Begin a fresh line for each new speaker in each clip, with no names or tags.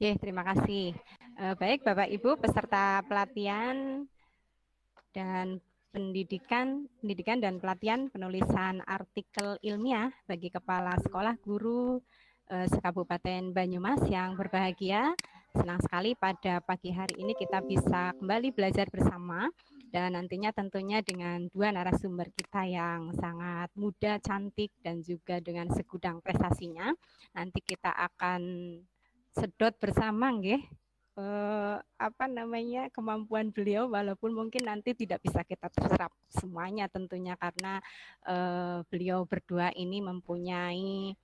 Terima kasih. Baik, Bapak Ibu peserta pelatihan dan pendidikan dan pelatihan penulisan artikel ilmiah bagi kepala sekolah guru sekabupaten Banyumas yang berbahagia. Senang sekali pada pagi hari ini kita bisa kembali belajar bersama dan nantinya tentunya dengan dua narasumber kita yang sangat muda, cantik dan juga dengan segudang prestasinya. Nanti kita akan sedot bersama nggih kemampuan beliau, walaupun mungkin nanti tidak bisa kita terserap semuanya tentunya karena beliau berdua ini mempunyai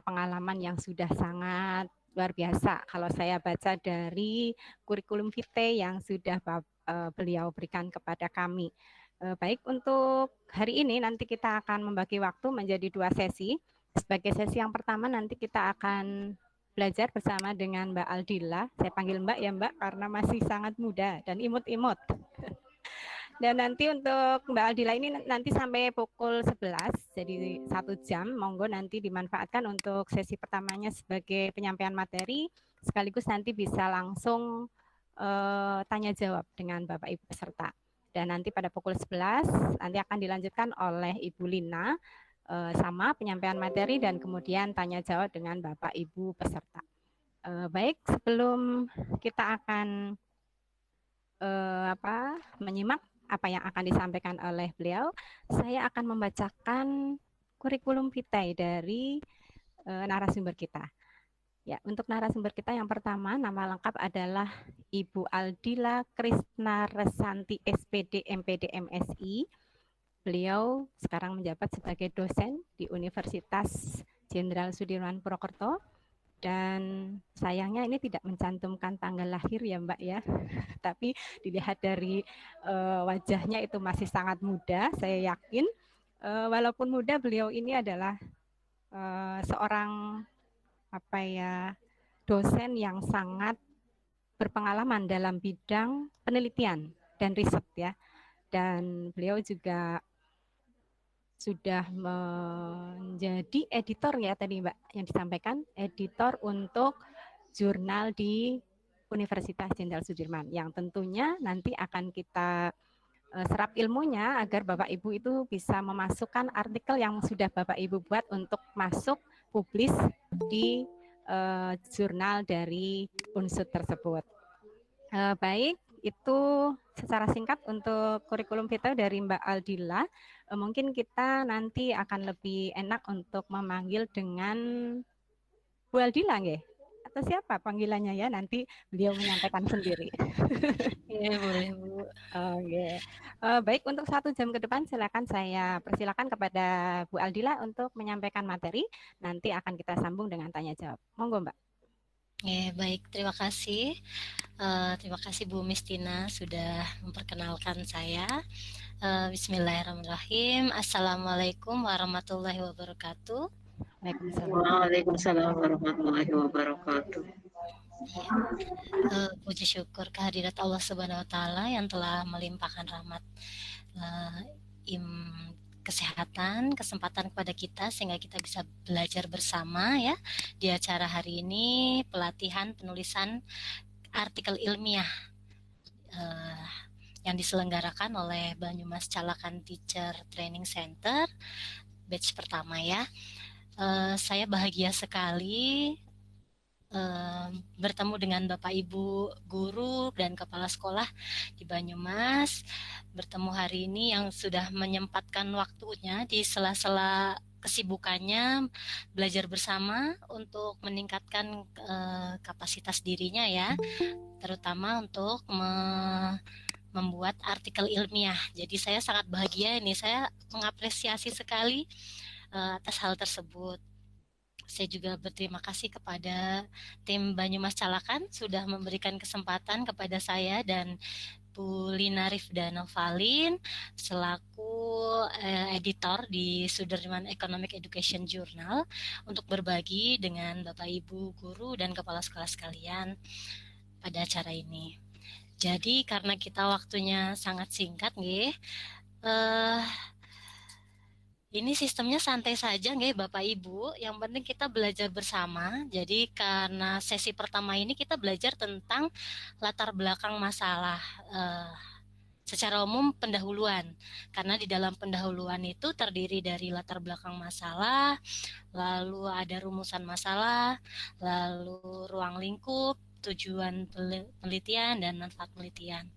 pengalaman yang sudah sangat luar biasa. Kalau saya baca dari kurikulum vitae yang sudah beliau berikan kepada kami. Baik, untuk hari ini nanti kita akan membagi waktu menjadi dua sesi. Sebagai sesi yang pertama nanti kita akan belajar bersama dengan Mbak Aldila. Saya panggil Mbak ya Mbak karena masih sangat muda dan imut-imut. Dan nanti untuk Mbak Aldila ini nanti sampai pukul 11, jadi 1 jam. Monggo nanti dimanfaatkan untuk sesi pertamanya sebagai penyampaian materi, sekaligus nanti bisa langsung tanya jawab dengan Bapak Ibu peserta. Dan nanti pada pukul 11 nanti akan dilanjutkan oleh Ibu Lina sama penyampaian materi dan kemudian tanya jawab dengan Bapak Ibu peserta. Baik, sebelum kita akan menyimak apa yang akan disampaikan oleh beliau, saya akan membacakan kurikulum vitae dari narasumber kita. Ya, untuk narasumber kita yang pertama, nama lengkap adalah Ibu Aldila Krisna Resanti SPD MPD MSI. Beliau sekarang menjabat sebagai dosen di Universitas Jenderal Sudirman Purwokerto. Dan sayangnya ini tidak mencantumkan tanggal lahir ya Mbak ya, tapi dilihat dari wajahnya itu masih sangat muda, saya yakin. Walaupun muda, beliau ini adalah seorang dosen yang sangat berpengalaman dalam bidang penelitian dan riset ya. Dan beliau juga sudah menjadi editor ya tadi Mbak yang disampaikan, editor untuk jurnal di Universitas Jenderal Sudirman yang tentunya nanti akan kita serap ilmunya agar Bapak Ibu itu bisa memasukkan artikel yang sudah Bapak Ibu buat untuk masuk publis di jurnal dari unsur tersebut. Baik, itu secara singkat untuk kurikulum vitae dari Mbak Aldila. Mungkin kita nanti akan lebih enak untuk memanggil dengan Bu Aldila nggih? Atau siapa panggilannya ya, nanti beliau menyampaikan sendiri.
Iya, boleh Bu.
Oke. Baik, untuk 1 jam ke depan silakan saya persilakan kepada Bu Aldila untuk menyampaikan materi. Nanti akan kita sambung dengan tanya jawab. Monggo Mbak.
Baik, terima kasih. Terima kasih Bu Mistina sudah memperkenalkan saya. Bismillahirrahmanirrahim. Assalamualaikum warahmatullahi wabarakatuh.
Waalaikumsalam.
Waalaikumsalam warahmatullahi wabarakatuh.
Puji syukur kehadirat Allah Subhanahu wa taala yang telah melimpahkan rahmat kesehatan, kesempatan kepada kita sehingga kita bisa belajar bersama ya di acara hari ini, pelatihan penulisan artikel ilmiah yang diselenggarakan oleh Banyumas Calakan Teacher Training Center batch pertama ya. Saya bahagia sekali bertemu dengan Bapak Ibu guru dan kepala sekolah di Banyumas, bertemu hari ini yang sudah menyempatkan waktunya di sela-sela kesibukannya belajar bersama untuk meningkatkan kapasitas dirinya ya, terutama untuk membuat artikel ilmiah. Jadi saya sangat bahagia ini, saya mengapresiasi sekali atas hal tersebut. Saya juga berterima kasih kepada tim Banyumas Calakan sudah memberikan kesempatan kepada saya dan Bu Lina Rifda Novalin selaku editor di Sudirman Economic Education Journal untuk berbagi dengan Bapak Ibu guru dan kepala sekolah sekalian pada acara ini. Jadi karena kita waktunya sangat singkat nggih, Ini sistemnya santai saja nggih Bapak Ibu, yang penting kita belajar bersama. Jadi karena sesi pertama ini kita belajar tentang latar belakang masalah, secara umum pendahuluan. Karena di dalam pendahuluan itu terdiri dari latar belakang masalah, lalu ada rumusan masalah, lalu ruang lingkup, tujuan penelitian, dan manfaat penelitian.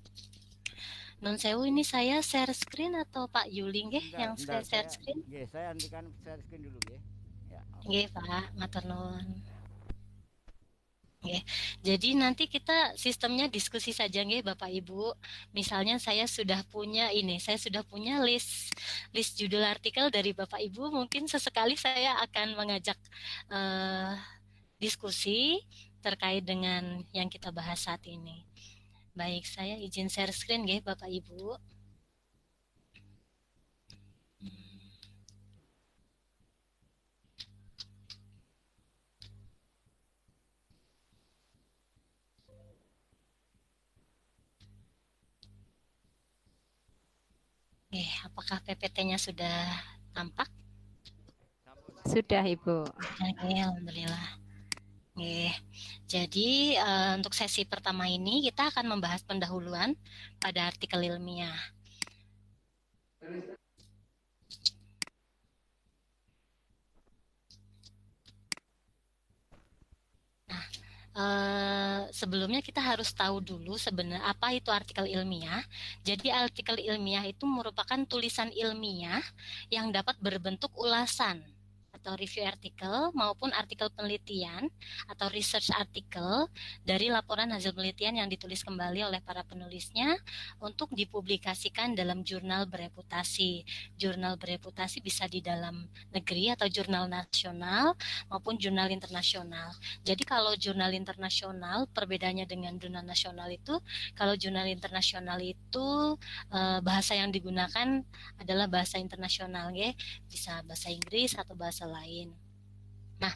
Non sewu, ini saya share screen atau Pak Yuli nggih yang saya share screen?
Nggih, saya hentikan share screen dulu nggih. Ya.
Nggih, Pak, matur nuwun. Nggih. Jadi nanti kita sistemnya diskusi saja nggih Bapak Ibu. Misalnya saya sudah punya list judul artikel dari Bapak Ibu, mungkin sesekali saya akan mengajak diskusi terkait dengan yang kita bahas saat ini. Baik, saya izin share screen nggih Bapak Ibu. Apakah PPT-nya sudah tampak?
Sudah, Ibu.
Oke, alhamdulillah. Jadi untuk sesi pertama ini kita akan membahas pendahuluan pada artikel ilmiah. Sebelumnya kita harus tahu dulu sebenarnya apa itu artikel ilmiah. Jadi artikel ilmiah itu merupakan tulisan ilmiah yang dapat berbentuk ulasan atau review artikel maupun artikel penelitian atau research artikel dari laporan hasil penelitian yang ditulis kembali oleh para penulisnya untuk dipublikasikan dalam jurnal bereputasi. Jurnal bereputasi bisa di dalam negeri atau jurnal nasional maupun jurnal internasional. Jadi kalau jurnal internasional perbedaannya dengan jurnal nasional itu, kalau jurnal internasional itu bahasa yang digunakan adalah bahasa internasional, ya, bisa bahasa Inggris atau bahasa lain. Nah,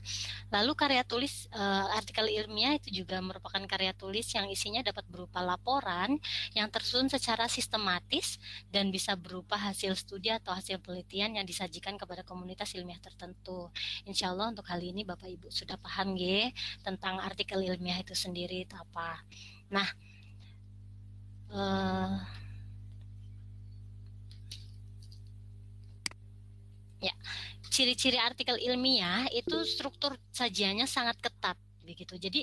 lalu karya tulis artikel ilmiah itu juga merupakan karya tulis yang isinya dapat berupa laporan yang tersusun secara sistematis dan bisa berupa hasil studi atau hasil penelitian yang disajikan kepada komunitas ilmiah tertentu. Insya Allah untuk kali ini Bapak Ibu sudah paham ya tentang artikel ilmiah itu sendiri itu apa. Nah, ya, ciri-ciri artikel ilmiah itu struktur sajiannya sangat ketat begitu. Jadi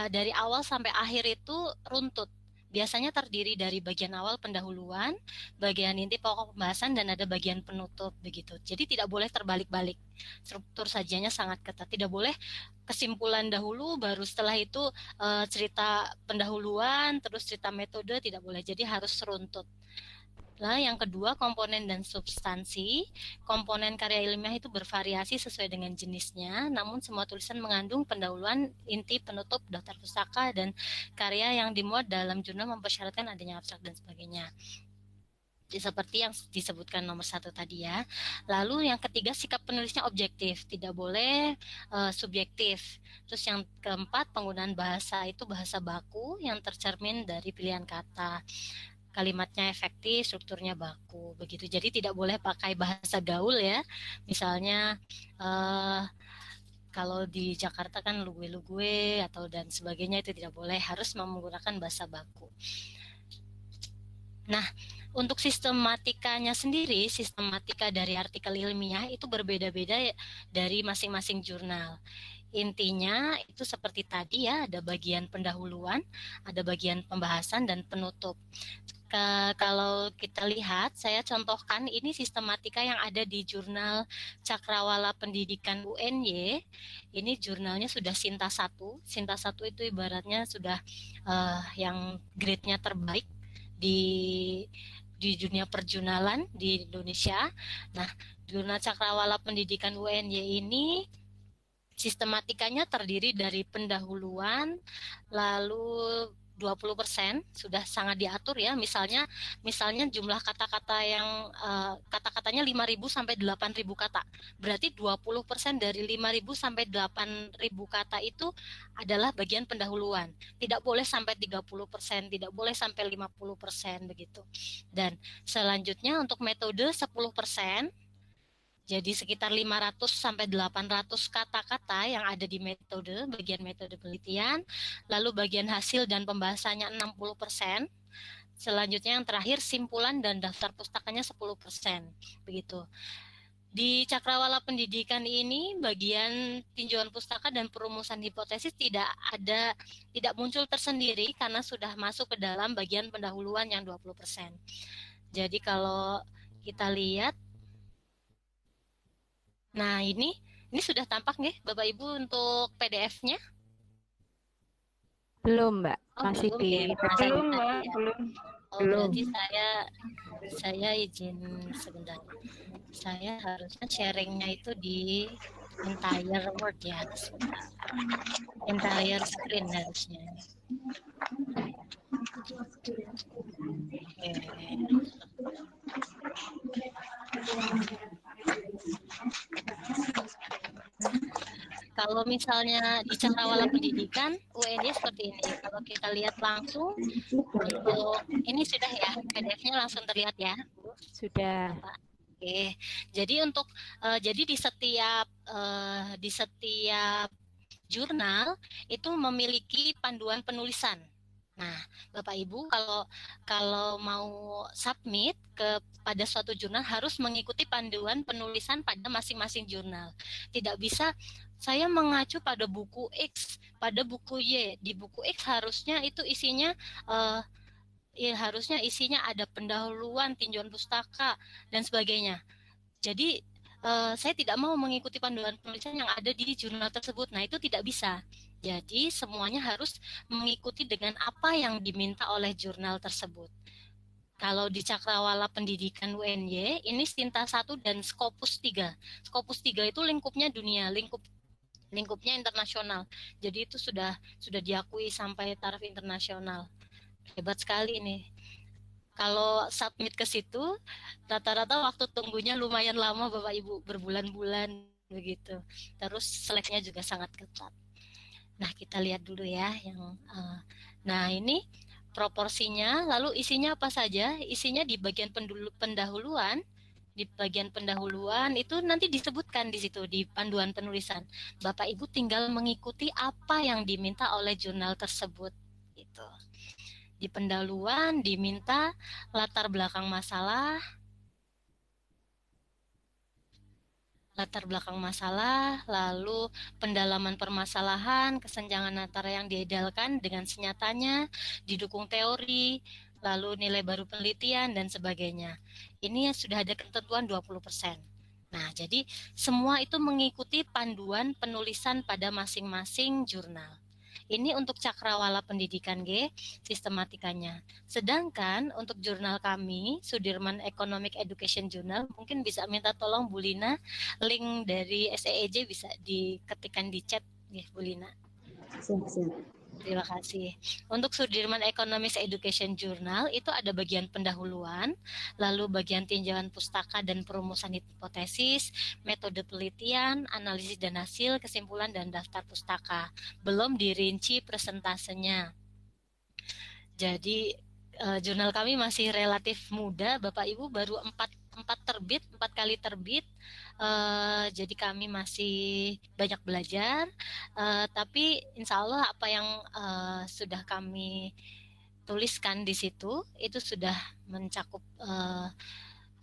dari awal sampai akhir itu runtut. Biasanya terdiri dari bagian awal pendahuluan, bagian inti pokok pembahasan, dan ada bagian penutup begitu. Jadi tidak boleh terbalik-balik. Struktur sajiannya sangat ketat. Tidak boleh kesimpulan dahulu, baru setelah itu cerita pendahuluan, terus cerita metode, tidak boleh. Jadi harus runtut. Nah, yang kedua, komponen dan substansi. Komponen karya ilmiah itu bervariasi sesuai dengan jenisnya, namun semua tulisan mengandung pendahuluan, inti, penutup, daftar pustaka, dan karya yang dimuat dalam jurnal mempersyaratkan adanya abstrak dan sebagainya. Seperti yang disebutkan nomor 1 tadi ya. Lalu yang ketiga, sikap penulisnya objektif, tidak boleh subjektif. Terus yang keempat, penggunaan bahasa itu bahasa baku yang tercermin dari pilihan kata. Kalimatnya efektif, strukturnya baku, begitu. Jadi tidak boleh pakai bahasa gaul ya. Misalnya kalau di Jakarta kan lugue-lugue atau dan sebagainya, itu tidak boleh, harus menggunakan bahasa baku. Nah, untuk sistematikanya sendiri, sistematika dari artikel ilmiah itu berbeda-beda dari masing-masing jurnal. Intinya itu seperti tadi ya, ada bagian pendahuluan, ada bagian pembahasan, dan penutup. Kalau kita lihat, saya contohkan ini sistematika yang ada di jurnal Cakrawala Pendidikan UNY. Ini jurnalnya sudah Sinta 1. Sinta 1 itu ibaratnya sudah yang grade-nya terbaik di dunia perjurnalan di Indonesia. Nah, jurnal Cakrawala Pendidikan UNY ini sistematikanya terdiri dari pendahuluan, lalu 20% sudah sangat diatur ya. Misalnya jumlah kata-kata yang kata-katanya 5.000 sampai 8.000 kata. Berarti 20% dari 5.000 sampai 8.000 kata itu adalah bagian pendahuluan. Tidak boleh sampai 30%, tidak boleh sampai 50% begitu. Dan selanjutnya untuk metode 10%. Jadi sekitar 500 sampai 800 kata-kata yang ada di metode, bagian metode penelitian, lalu bagian hasil dan pembahasannya 60%. Selanjutnya yang terakhir simpulan dan daftar pustakanya 10%. Begitu. Di Cakrawala Pendidikan ini bagian tinjauan pustaka dan perumusan hipotesis tidak muncul tersendiri karena sudah masuk ke dalam bagian pendahuluan yang 20%. Jadi kalau kita lihat, nah ini sudah tampak nih Bapak Ibu untuk PDF-nya?
Belum, Mbak.
Oh,
Masih
belum
di
ya.
Belum, Mbak, belum.
Oh, berarti saya izin sebentar. Saya harusnya sharingnya itu di entire Word ya. Sebentar. Entire screen harusnya. Oke. Kalau misalnya di Cakrawala Pendidikan, UNY seperti ini. Kalau kita lihat langsung, untuk ini sudah ya, PDF-nya langsung terlihat ya.
Sudah.
Oke, jadi untuk jadi di setiap jurnal itu memiliki panduan penulisan. Nah, Bapak Ibu kalau mau submit kepada suatu jurnal harus mengikuti panduan penulisan pada masing-masing jurnal. Tidak bisa saya mengacu pada buku X, pada buku Y. Di buku X harusnya itu isinya harusnya isinya ada pendahuluan, tinjauan pustaka dan sebagainya. Jadi saya tidak mau mengikuti panduan penulisan yang ada di jurnal tersebut. Nah, itu tidak bisa. Jadi semuanya harus mengikuti dengan apa yang diminta oleh jurnal tersebut. Kalau di Cakrawala Pendidikan UNY, ini Sinta 1 dan Scopus 3. Scopus 3 itu lingkupnya dunia, lingkupnya internasional. Jadi itu sudah diakui sampai taraf internasional. Hebat sekali nih. Kalau submit ke situ, rata-rata waktu tunggunya lumayan lama Bapak Ibu, berbulan-bulan begitu. Terus seleksinya juga sangat ketat. Nah, kita lihat dulu ya nah ini proporsinya, lalu isinya apa saja? Isinya di bagian pendahuluan. Di bagian pendahuluan itu nanti disebutkan di situ di panduan penulisan. Bapak Ibu tinggal mengikuti apa yang diminta oleh jurnal tersebut gitu. Di pendahuluan diminta latar belakang masalah, lalu pendalaman permasalahan, kesenjangan antara yang diidealkan dengan senyatanya, didukung teori, lalu nilai baru penelitian, dan sebagainya. Ini sudah ada ketentuan 20%. Nah, jadi semua itu mengikuti panduan penulisan pada masing-masing jurnal. Ini untuk Cakrawala Pendidikan G, sistematikanya. Sedangkan untuk jurnal kami, Sudirman Economic Education Journal, mungkin bisa minta tolong Bu Lina, link dari SEEJ bisa diketikkan di chat ya Bu Lina.
Siap.
Terima kasih. Untuk Sudirman Economics Education Journal itu ada bagian pendahuluan, lalu bagian tinjauan pustaka dan perumusan hipotesis, metode penelitian, analisis dan hasil, kesimpulan dan daftar pustaka. Belum dirinci presentasenya. Jadi jurnal kami masih relatif muda, Bapak Ibu baru 4 kali terbit. Jadi kami masih banyak belajar, tapi insya Allah apa yang sudah kami tuliskan di situ itu sudah mencakup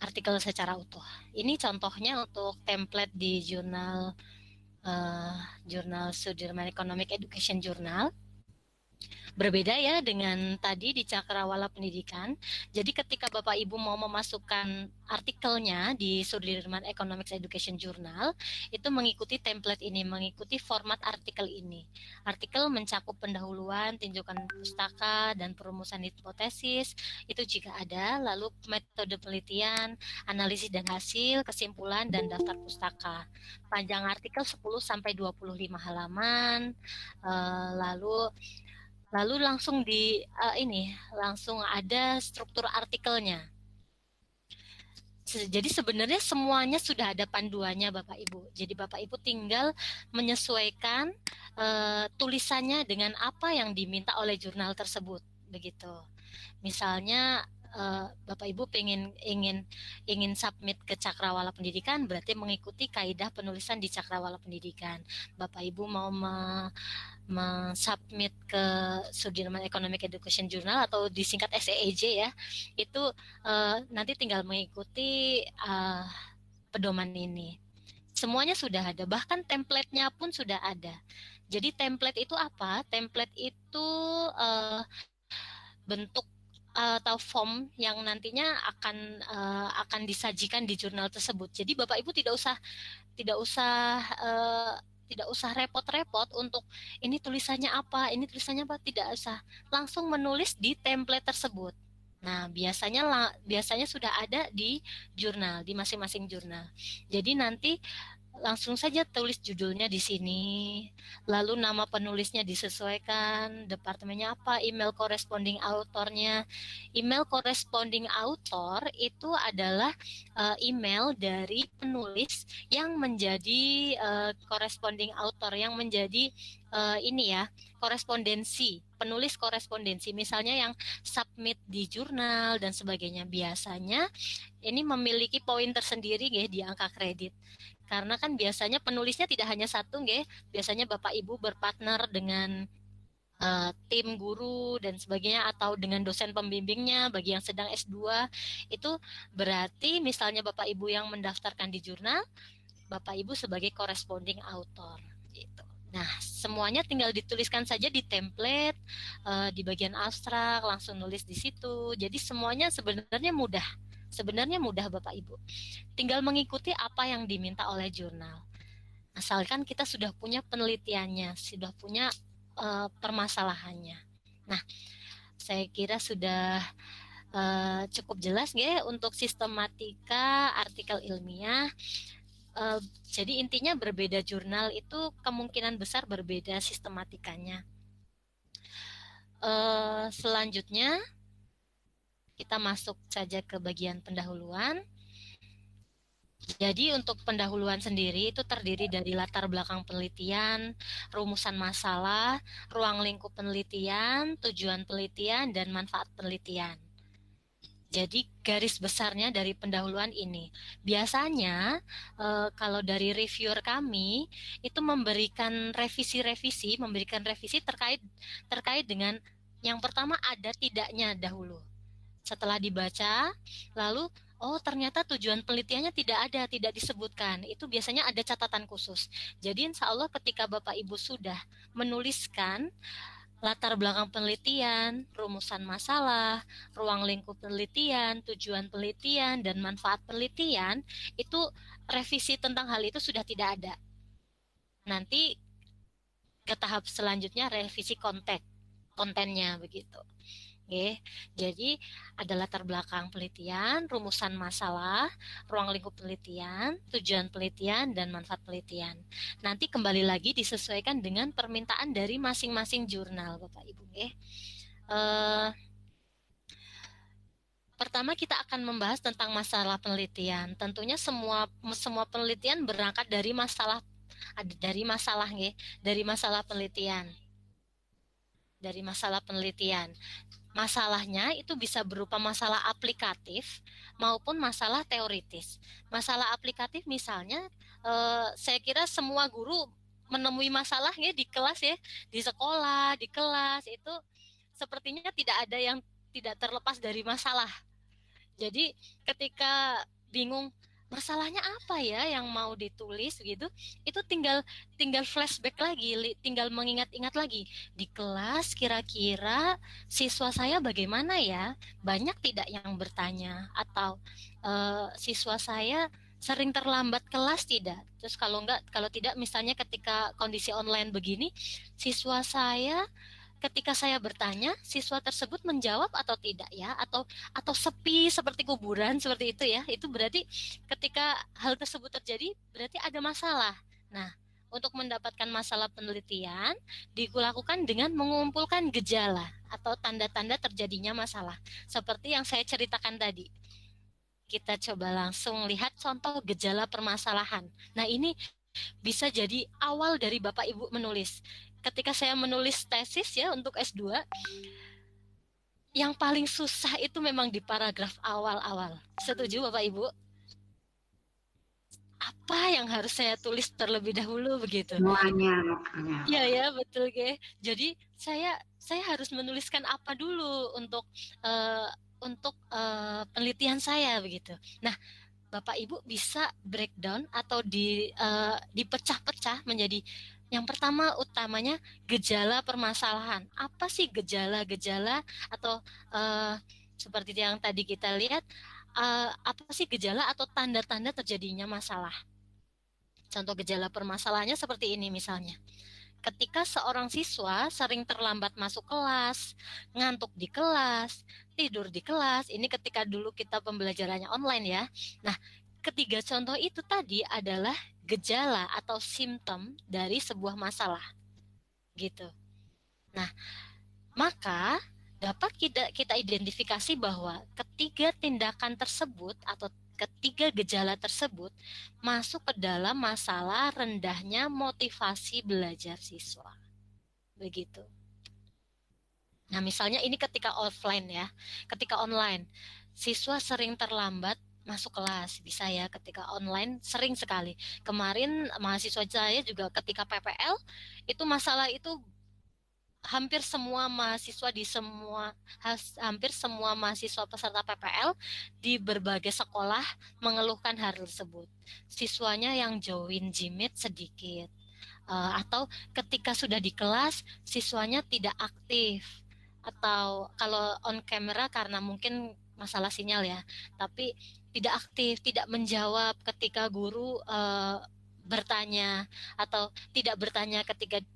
artikel secara utuh. Ini contohnya untuk template di jurnal Sudirman Economic Education Journal. Berbeda ya dengan tadi di Cakrawala Pendidikan. Jadi ketika Bapak Ibu mau memasukkan artikelnya di Sudirman Economics Education Journal, itu mengikuti template ini, mengikuti format artikel ini. Artikel mencakup pendahuluan, tinjauan pustaka, dan perumusan hipotesis, itu jika ada, lalu metode penelitian, analisis dan hasil, kesimpulan, dan daftar pustaka. Panjang artikel 10-25 halaman, lalu langsung langsung ada struktur artikelnya. Jadi sebenarnya semuanya sudah ada panduannya Bapak Ibu. Jadi Bapak Ibu tinggal menyesuaikan tulisannya dengan apa yang diminta oleh jurnal tersebut, begitu. Misalnya Bapak Ibu ingin submit ke Cakrawala Pendidikan, berarti mengikuti kaidah penulisan di Cakrawala Pendidikan. Bapak Ibu mau submit ke Sudirman Economic Education Journal atau disingkat SEEJ ya, itu nanti tinggal mengikuti pedoman ini. Semuanya sudah ada, bahkan template-nya pun sudah ada. Jadi template itu apa? Template itu bentuk atau form yang nantinya akan disajikan di jurnal tersebut. Jadi Bapak Ibu tidak usah repot-repot untuk ini tulisannya apa, tidak usah. Langsung menulis di template tersebut. Nah, biasanya sudah ada di jurnal, di masing-masing jurnal. Jadi nanti langsung saja tulis judulnya di sini, lalu nama penulisnya disesuaikan, departemennya apa, email corresponding autornya. Email corresponding author itu adalah email dari penulis yang menjadi corresponding author, yang menjadi korespondensi, penulis korespondensi, misalnya yang submit di jurnal dan sebagainya. Biasanya ini memiliki poin tersendiri di angka kredit. Karena kan biasanya penulisnya tidak hanya satu, biasanya Bapak Ibu berpartner dengan tim guru dan sebagainya, atau dengan dosen pembimbingnya bagi yang sedang S2. Itu berarti misalnya Bapak Ibu yang mendaftarkan di jurnal, Bapak Ibu sebagai corresponding author gitu. Nah, semuanya tinggal dituliskan saja di template, di bagian abstrak, langsung nulis di situ. Jadi semuanya sebenarnya mudah. Bapak Ibu. Tinggal mengikuti apa yang diminta oleh jurnal. Asalkan kita sudah punya penelitiannya, sudah punya permasalahannya. Nah, saya kira sudah cukup jelas untuk sistematika artikel ilmiah. Jadi intinya berbeda jurnal itu kemungkinan besar berbeda sistematikanya. Selanjutnya kita masuk saja ke bagian pendahuluan. Jadi untuk pendahuluan sendiri itu terdiri dari latar belakang penelitian, rumusan masalah, ruang lingkup penelitian, tujuan penelitian, dan manfaat penelitian. Jadi garis besarnya dari pendahuluan ini. Biasanya kalau dari reviewer kami itu memberikan revisi terkait dengan yang pertama ada tidaknya dahulu. Setelah dibaca, lalu ternyata tujuan penelitiannya tidak disebutkan. Itu biasanya ada catatan khusus. Jadi insya Allah ketika Bapak Ibu sudah menuliskan latar belakang penelitian, rumusan masalah, ruang lingkup penelitian, tujuan penelitian, dan manfaat penelitian, itu revisi tentang hal itu sudah tidak ada. Nanti ke tahap selanjutnya revisi kontennya begitu. Jadi ada latar belakang penelitian, rumusan masalah, ruang lingkup penelitian, tujuan penelitian, dan manfaat penelitian. Nanti kembali lagi disesuaikan dengan permintaan dari masing-masing jurnal, Bapak Ibu. Pertama kita akan membahas tentang masalah penelitian. Tentunya semua penelitian berangkat dari masalah penelitian. Dari masalah penelitian. Masalahnya itu bisa berupa masalah aplikatif maupun masalah teoritis. Masalah aplikatif misalnya, saya kira semua guru menemui masalah di kelas di sekolah, di kelas itu sepertinya tidak ada yang tidak terlepas dari masalah. Jadi ketika bingung masalahnya apa ya yang mau ditulis gitu, itu tinggal flashback lagi, tinggal mengingat-ingat lagi di kelas kira-kira siswa saya bagaimana ya, banyak tidak yang bertanya, atau siswa saya sering terlambat kelas tidak. Terus kalau tidak misalnya ketika kondisi online begini, siswa saya ketika saya bertanya, siswa tersebut menjawab atau tidak ya, atau sepi seperti kuburan seperti itu ya. Itu berarti ketika hal tersebut terjadi berarti ada masalah. Nah, untuk mendapatkan masalah penelitian dilakukan dengan mengumpulkan gejala atau tanda-tanda terjadinya masalah. Seperti yang saya ceritakan tadi. Kita coba langsung lihat contoh gejala permasalahan. Nah, ini bisa jadi awal dari Bapak Ibu menulis. Ketika saya menulis tesis ya untuk S2, yang paling susah itu memang di paragraf awal-awal. Setuju Bapak Ibu? Apa yang harus saya tulis terlebih dahulu begitu?
Semuanya.
Iya ya, betul ke. Jadi saya harus menuliskan apa dulu untuk penelitian saya begitu. Nah, Bapak Ibu bisa breakdown atau dipecah-pecah menjadi yang pertama utamanya gejala permasalahan. Apa sih gejala-gejala atau seperti yang tadi kita lihat, apa sih gejala atau tanda-tanda terjadinya masalah? Contoh gejala permasalahannya seperti ini misalnya. Ketika seorang siswa sering terlambat masuk kelas, ngantuk di kelas, tidur di kelas, ini ketika dulu kita pembelajarannya online ya. Nah, ketiga contoh itu tadi adalah gejala atau simptom dari sebuah masalah. Gitu. Nah, maka dapat kita identifikasi bahwa ketiga tindakan tersebut atau ketiga gejala tersebut masuk ke dalam masalah rendahnya motivasi belajar siswa. Begitu. Nah, misalnya ini ketika offline ya. Ketika online, siswa sering terlambat masuk kelas. Bisa ya, ketika online sering sekali. Kemarin mahasiswa saya juga ketika PPL, itu masalah itu hampir semua mahasiswa hampir semua mahasiswa peserta PPL di berbagai sekolah mengeluhkan hal tersebut. Siswanya yang join Jimit sedikit. Atau ketika sudah di kelas siswanya tidak aktif, atau kalau on camera karena mungkin masalah sinyal ya, tapi tidak aktif, tidak menjawab ketika guru bertanya, atau tidak bertanya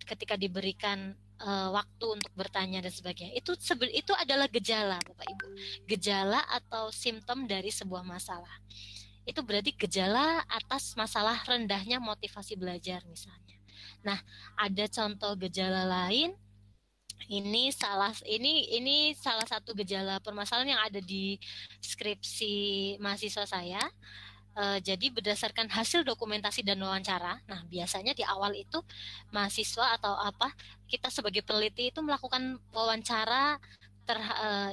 ketika diberikan waktu untuk bertanya dan sebagainya. Itu adalah gejala, Bapak Ibu. Gejala atau simptom dari sebuah masalah. Itu berarti gejala atas masalah rendahnya motivasi belajar misalnya. Nah, ada contoh gejala lain. Ini salah satu gejala permasalahan yang ada di skripsi mahasiswa saya. Jadi berdasarkan hasil dokumentasi dan wawancara. Nah, biasanya di awal itu mahasiswa atau kita sebagai peneliti itu melakukan wawancara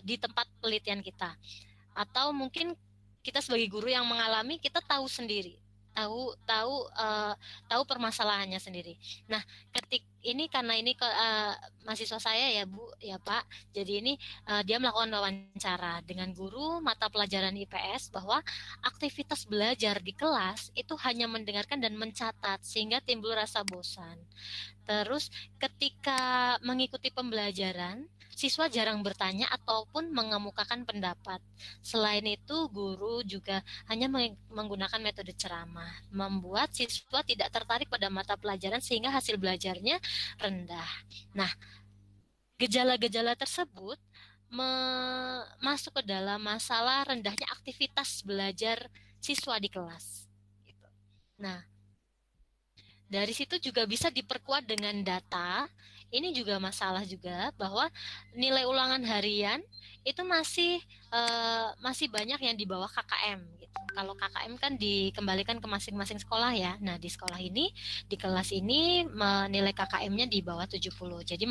di tempat penelitian kita. Atau mungkin kita sebagai guru yang mengalami, kita tahu sendiri, tahu permasalahannya sendiri. Nah, karena ini mahasiswa saya ya Bu, ya Pak. Jadi ini dia melakukan wawancara dengan guru mata pelajaran IPS bahwa aktivitas belajar di kelas itu hanya mendengarkan dan mencatat sehingga timbul rasa bosan. Terus ketika mengikuti pembelajaran, siswa jarang bertanya ataupun mengemukakan pendapat. Selain itu, guru juga hanya menggunakan metode ceramah, membuat siswa tidak tertarik pada mata pelajaran sehingga hasil belajarnya rendah. Nah, gejala-gejala tersebut masuk ke dalam masalah rendahnya aktivitas belajar siswa di kelas. Nah, dari situ juga bisa diperkuat dengan data. Ini juga masalah juga bahwa nilai ulangan harian itu masih banyak yang di bawah KKM gitu. Kalau KKM kan dikembalikan ke masing-masing sekolah ya. Nah, di sekolah ini, di kelas ini nilai KKM-nya di bawah 70. Jadi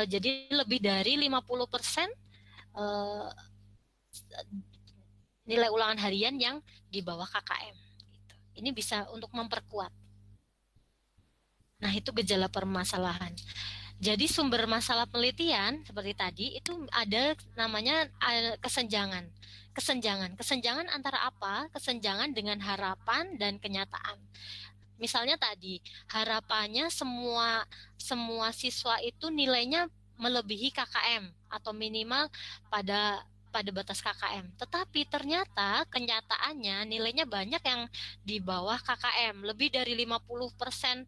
jadi lebih dari 50% nilai ulangan harian yang di bawah KKM gitu. Ini bisa untuk memperkuat. Nah, itu gejala permasalahan. Jadi sumber masalah penelitian seperti tadi itu ada namanya kesenjangan. Kesenjangan antara apa? Kesenjangan dengan harapan dan kenyataan. Misalnya tadi, harapannya semua siswa itu nilainya melebihi KKM atau minimal pada batas KKM. Tetapi ternyata kenyataannya nilainya banyak yang di bawah KKM. Lebih dari 50%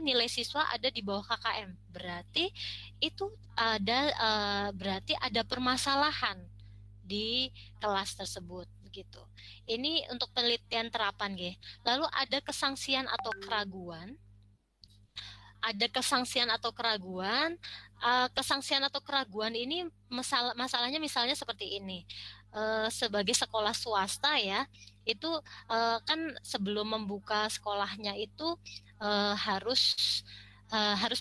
nilai siswa ada di bawah KKM. Berarti itu berarti ada permasalahan di kelas tersebut gitu. Ini untuk penelitian terapan, G. Lalu ada kesangsian atau keraguan. Kesangsian atau keraguan ini masalahnya misalnya seperti ini. Sebagai sekolah swasta ya, itu kan sebelum membuka sekolahnya itu harus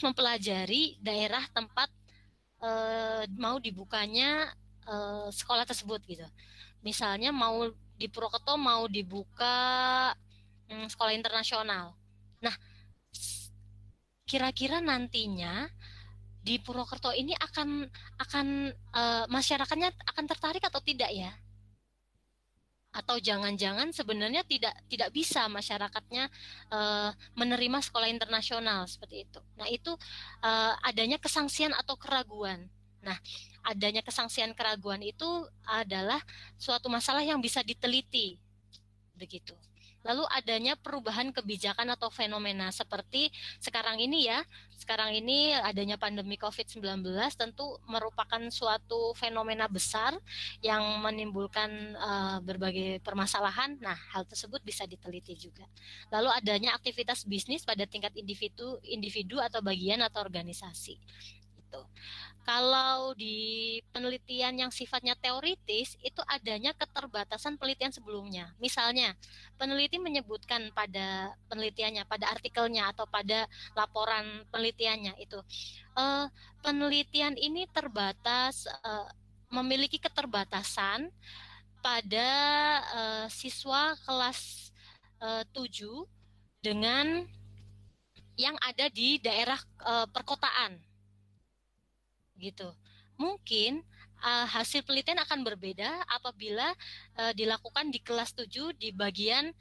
mempelajari daerah tempat mau dibukanya sekolah tersebut gitu. Misalnya mau di Purwokerto mau dibuka sekolah internasional. Nah, kira-kira nantinya di Purwokerto ini akan masyarakatnya akan tertarik atau tidak ya? Atau jangan-jangan sebenarnya tidak bisa masyarakatnya menerima sekolah internasional seperti itu. Nah, itu adanya kesangsian atau keraguan. Nah, adanya kesangsian keraguan itu adalah suatu masalah yang bisa diteliti begitu. Lalu adanya perubahan kebijakan atau fenomena seperti sekarang ini ya. Sekarang ini adanya pandemi COVID-19 tentu merupakan suatu fenomena besar yang menimbulkan berbagai permasalahan. Nah, hal tersebut bisa diteliti juga. Lalu adanya aktivitas bisnis pada tingkat individu atau bagian atau organisasi. Gitu. Kalau di penelitian yang sifatnya teoritis, itu adanya keterbatasan penelitian sebelumnya. Misalnya, peneliti menyebutkan pada penelitiannya, pada artikelnya, atau pada laporan penelitiannya itu, penelitian ini terbatas, memiliki keterbatasan pada siswa kelas 7 dengan yang ada di daerah perkotaan. Gitu. Mungkin hasil penelitian akan berbeda apabila dilakukan di kelas 7 di bagian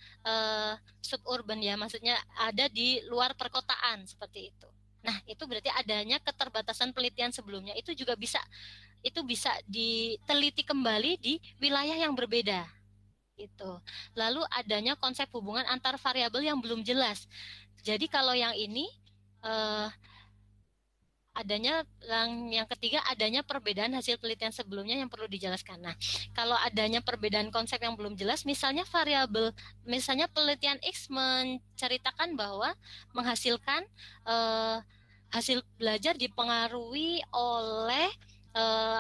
suburban ya, maksudnya ada di luar perkotaan seperti itu. Nah, itu berarti adanya keterbatasan penelitian sebelumnya. Itu juga bisa diteliti kembali di wilayah yang berbeda. Gitu. Lalu adanya konsep hubungan antar variabel yang belum jelas. Jadi kalau yang ini adanya yang ketiga adanya perbedaan hasil penelitian sebelumnya yang perlu dijelaskan. Nah, kalau adanya perbedaan konsep yang belum jelas, misalnya variabel, misalnya penelitian X menceritakan bahwa menghasilkan hasil belajar dipengaruhi oleh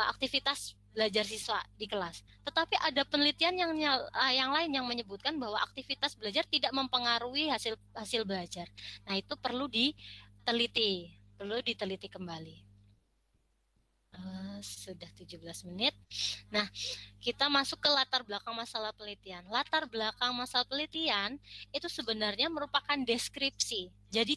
aktivitas belajar siswa di kelas. Tetapi ada penelitian yang lain yang menyebutkan bahwa aktivitas belajar tidak mempengaruhi hasil belajar. Nah, itu perlu diteliti kembali. Sudah 17 menit. Nah, kita masuk ke latar belakang masalah penelitian. Latar belakang masalah penelitian itu sebenarnya merupakan deskripsi. Jadi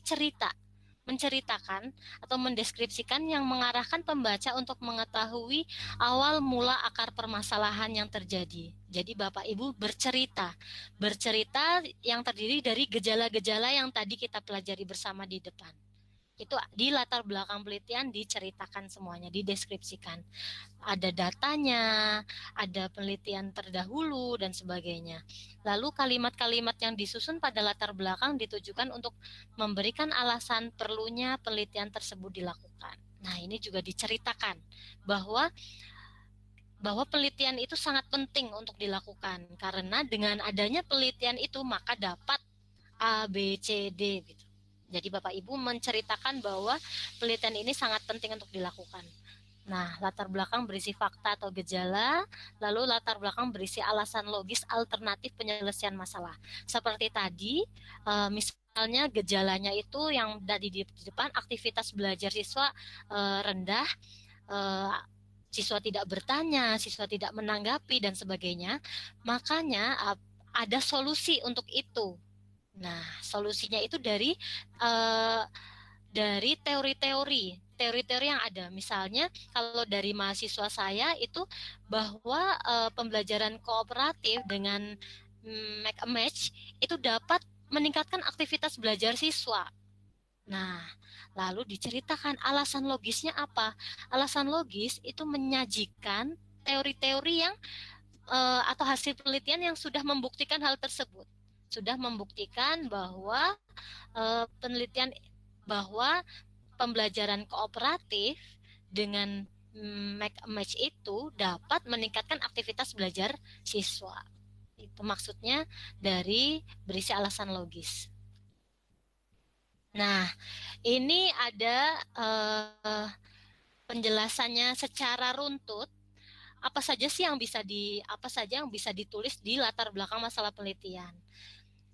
menceritakan atau mendeskripsikan yang mengarahkan pembaca untuk mengetahui awal mula akar permasalahan yang terjadi. Jadi Bapak Ibu bercerita yang terdiri dari gejala-gejala yang tadi kita pelajari bersama di depan. Itu di latar belakang penelitian diceritakan semuanya, dideskripsikan. Ada datanya, ada penelitian terdahulu, dan sebagainya. Lalu kalimat-kalimat yang disusun pada latar belakang ditujukan untuk memberikan alasan perlunya penelitian tersebut dilakukan. Nah, ini juga diceritakan bahwa penelitian itu sangat penting untuk dilakukan, karena dengan adanya penelitian itu maka dapat A, B, C, D gitu. Jadi Bapak Ibu menceritakan bahwa penelitian ini sangat penting untuk dilakukan. Nah, latar belakang berisi fakta atau gejala, lalu latar belakang berisi alasan logis alternatif penyelesaian masalah. Seperti tadi, misalnya gejalanya itu yang tadi di depan, aktivitas belajar siswa rendah, siswa tidak bertanya, siswa tidak menanggapi, dan sebagainya. Makanya ada solusi untuk itu. Nah, solusinya itu dari teori-teori yang ada. Misalnya, kalau dari mahasiswa saya itu bahwa pembelajaran kooperatif dengan make a match itu dapat meningkatkan aktivitas belajar siswa. Nah, lalu diceritakan alasan logisnya apa? Alasan logis itu menyajikan teori-teori yang atau hasil penelitian yang sudah membuktikan hal tersebut. Sudah membuktikan bahwa penelitian bahwa pembelajaran kooperatif dengan make a match itu dapat meningkatkan aktivitas belajar siswa. Itu maksudnya dari berisi alasan logis. Nah, ini ada penjelasannya secara runtut. Apa saja yang bisa ditulis di latar belakang masalah penelitian.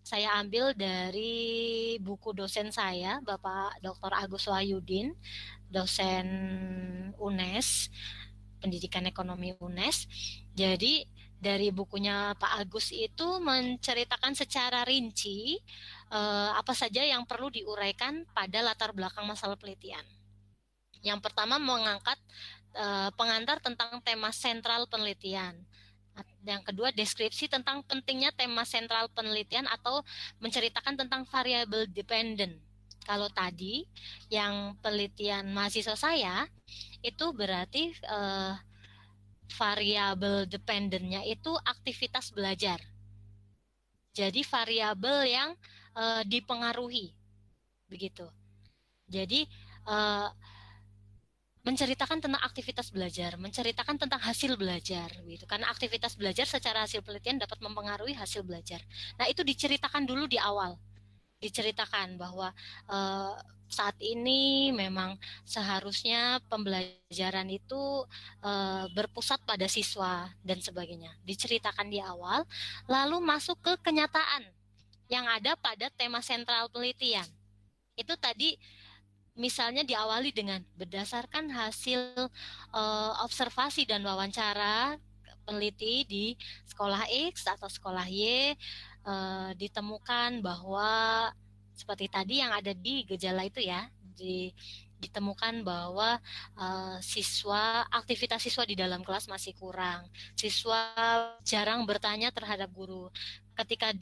saya ambil dari buku dosen saya, Bapak Dr. Agus Wahyudin, dosen UNES, Pendidikan Ekonomi UNES. Jadi dari bukunya Pak Agus itu menceritakan secara rinci apa saja yang perlu diuraikan pada latar belakang masalah penelitian. Yang pertama mengangkat pengantar tentang tema sentral penelitian. Yang kedua, deskripsi tentang pentingnya tema sentral penelitian atau menceritakan tentang variable dependent. Kalau tadi yang penelitian mahasiswa saya itu berarti variable dependentnya itu aktivitas belajar. Jadi variabel yang dipengaruhi, begitu. Jadi menceritakan tentang aktivitas belajar, menceritakan tentang hasil belajar, gitu. Karena aktivitas belajar secara hasil penelitian dapat mempengaruhi hasil belajar. Nah, itu diceritakan dulu di awal, diceritakan bahwa saat ini memang seharusnya pembelajaran itu berpusat pada siswa dan sebagainya. Diceritakan di awal, lalu masuk ke kenyataan yang ada pada tema sentral penelitian. Itu tadi misalnya diawali dengan berdasarkan hasil observasi dan wawancara peneliti di sekolah X atau sekolah Y, ditemukan bahwa seperti tadi yang ada di gejala itu ya, ditemukan bahwa aktivitas siswa di dalam kelas masih kurang, siswa jarang bertanya terhadap guru, ketika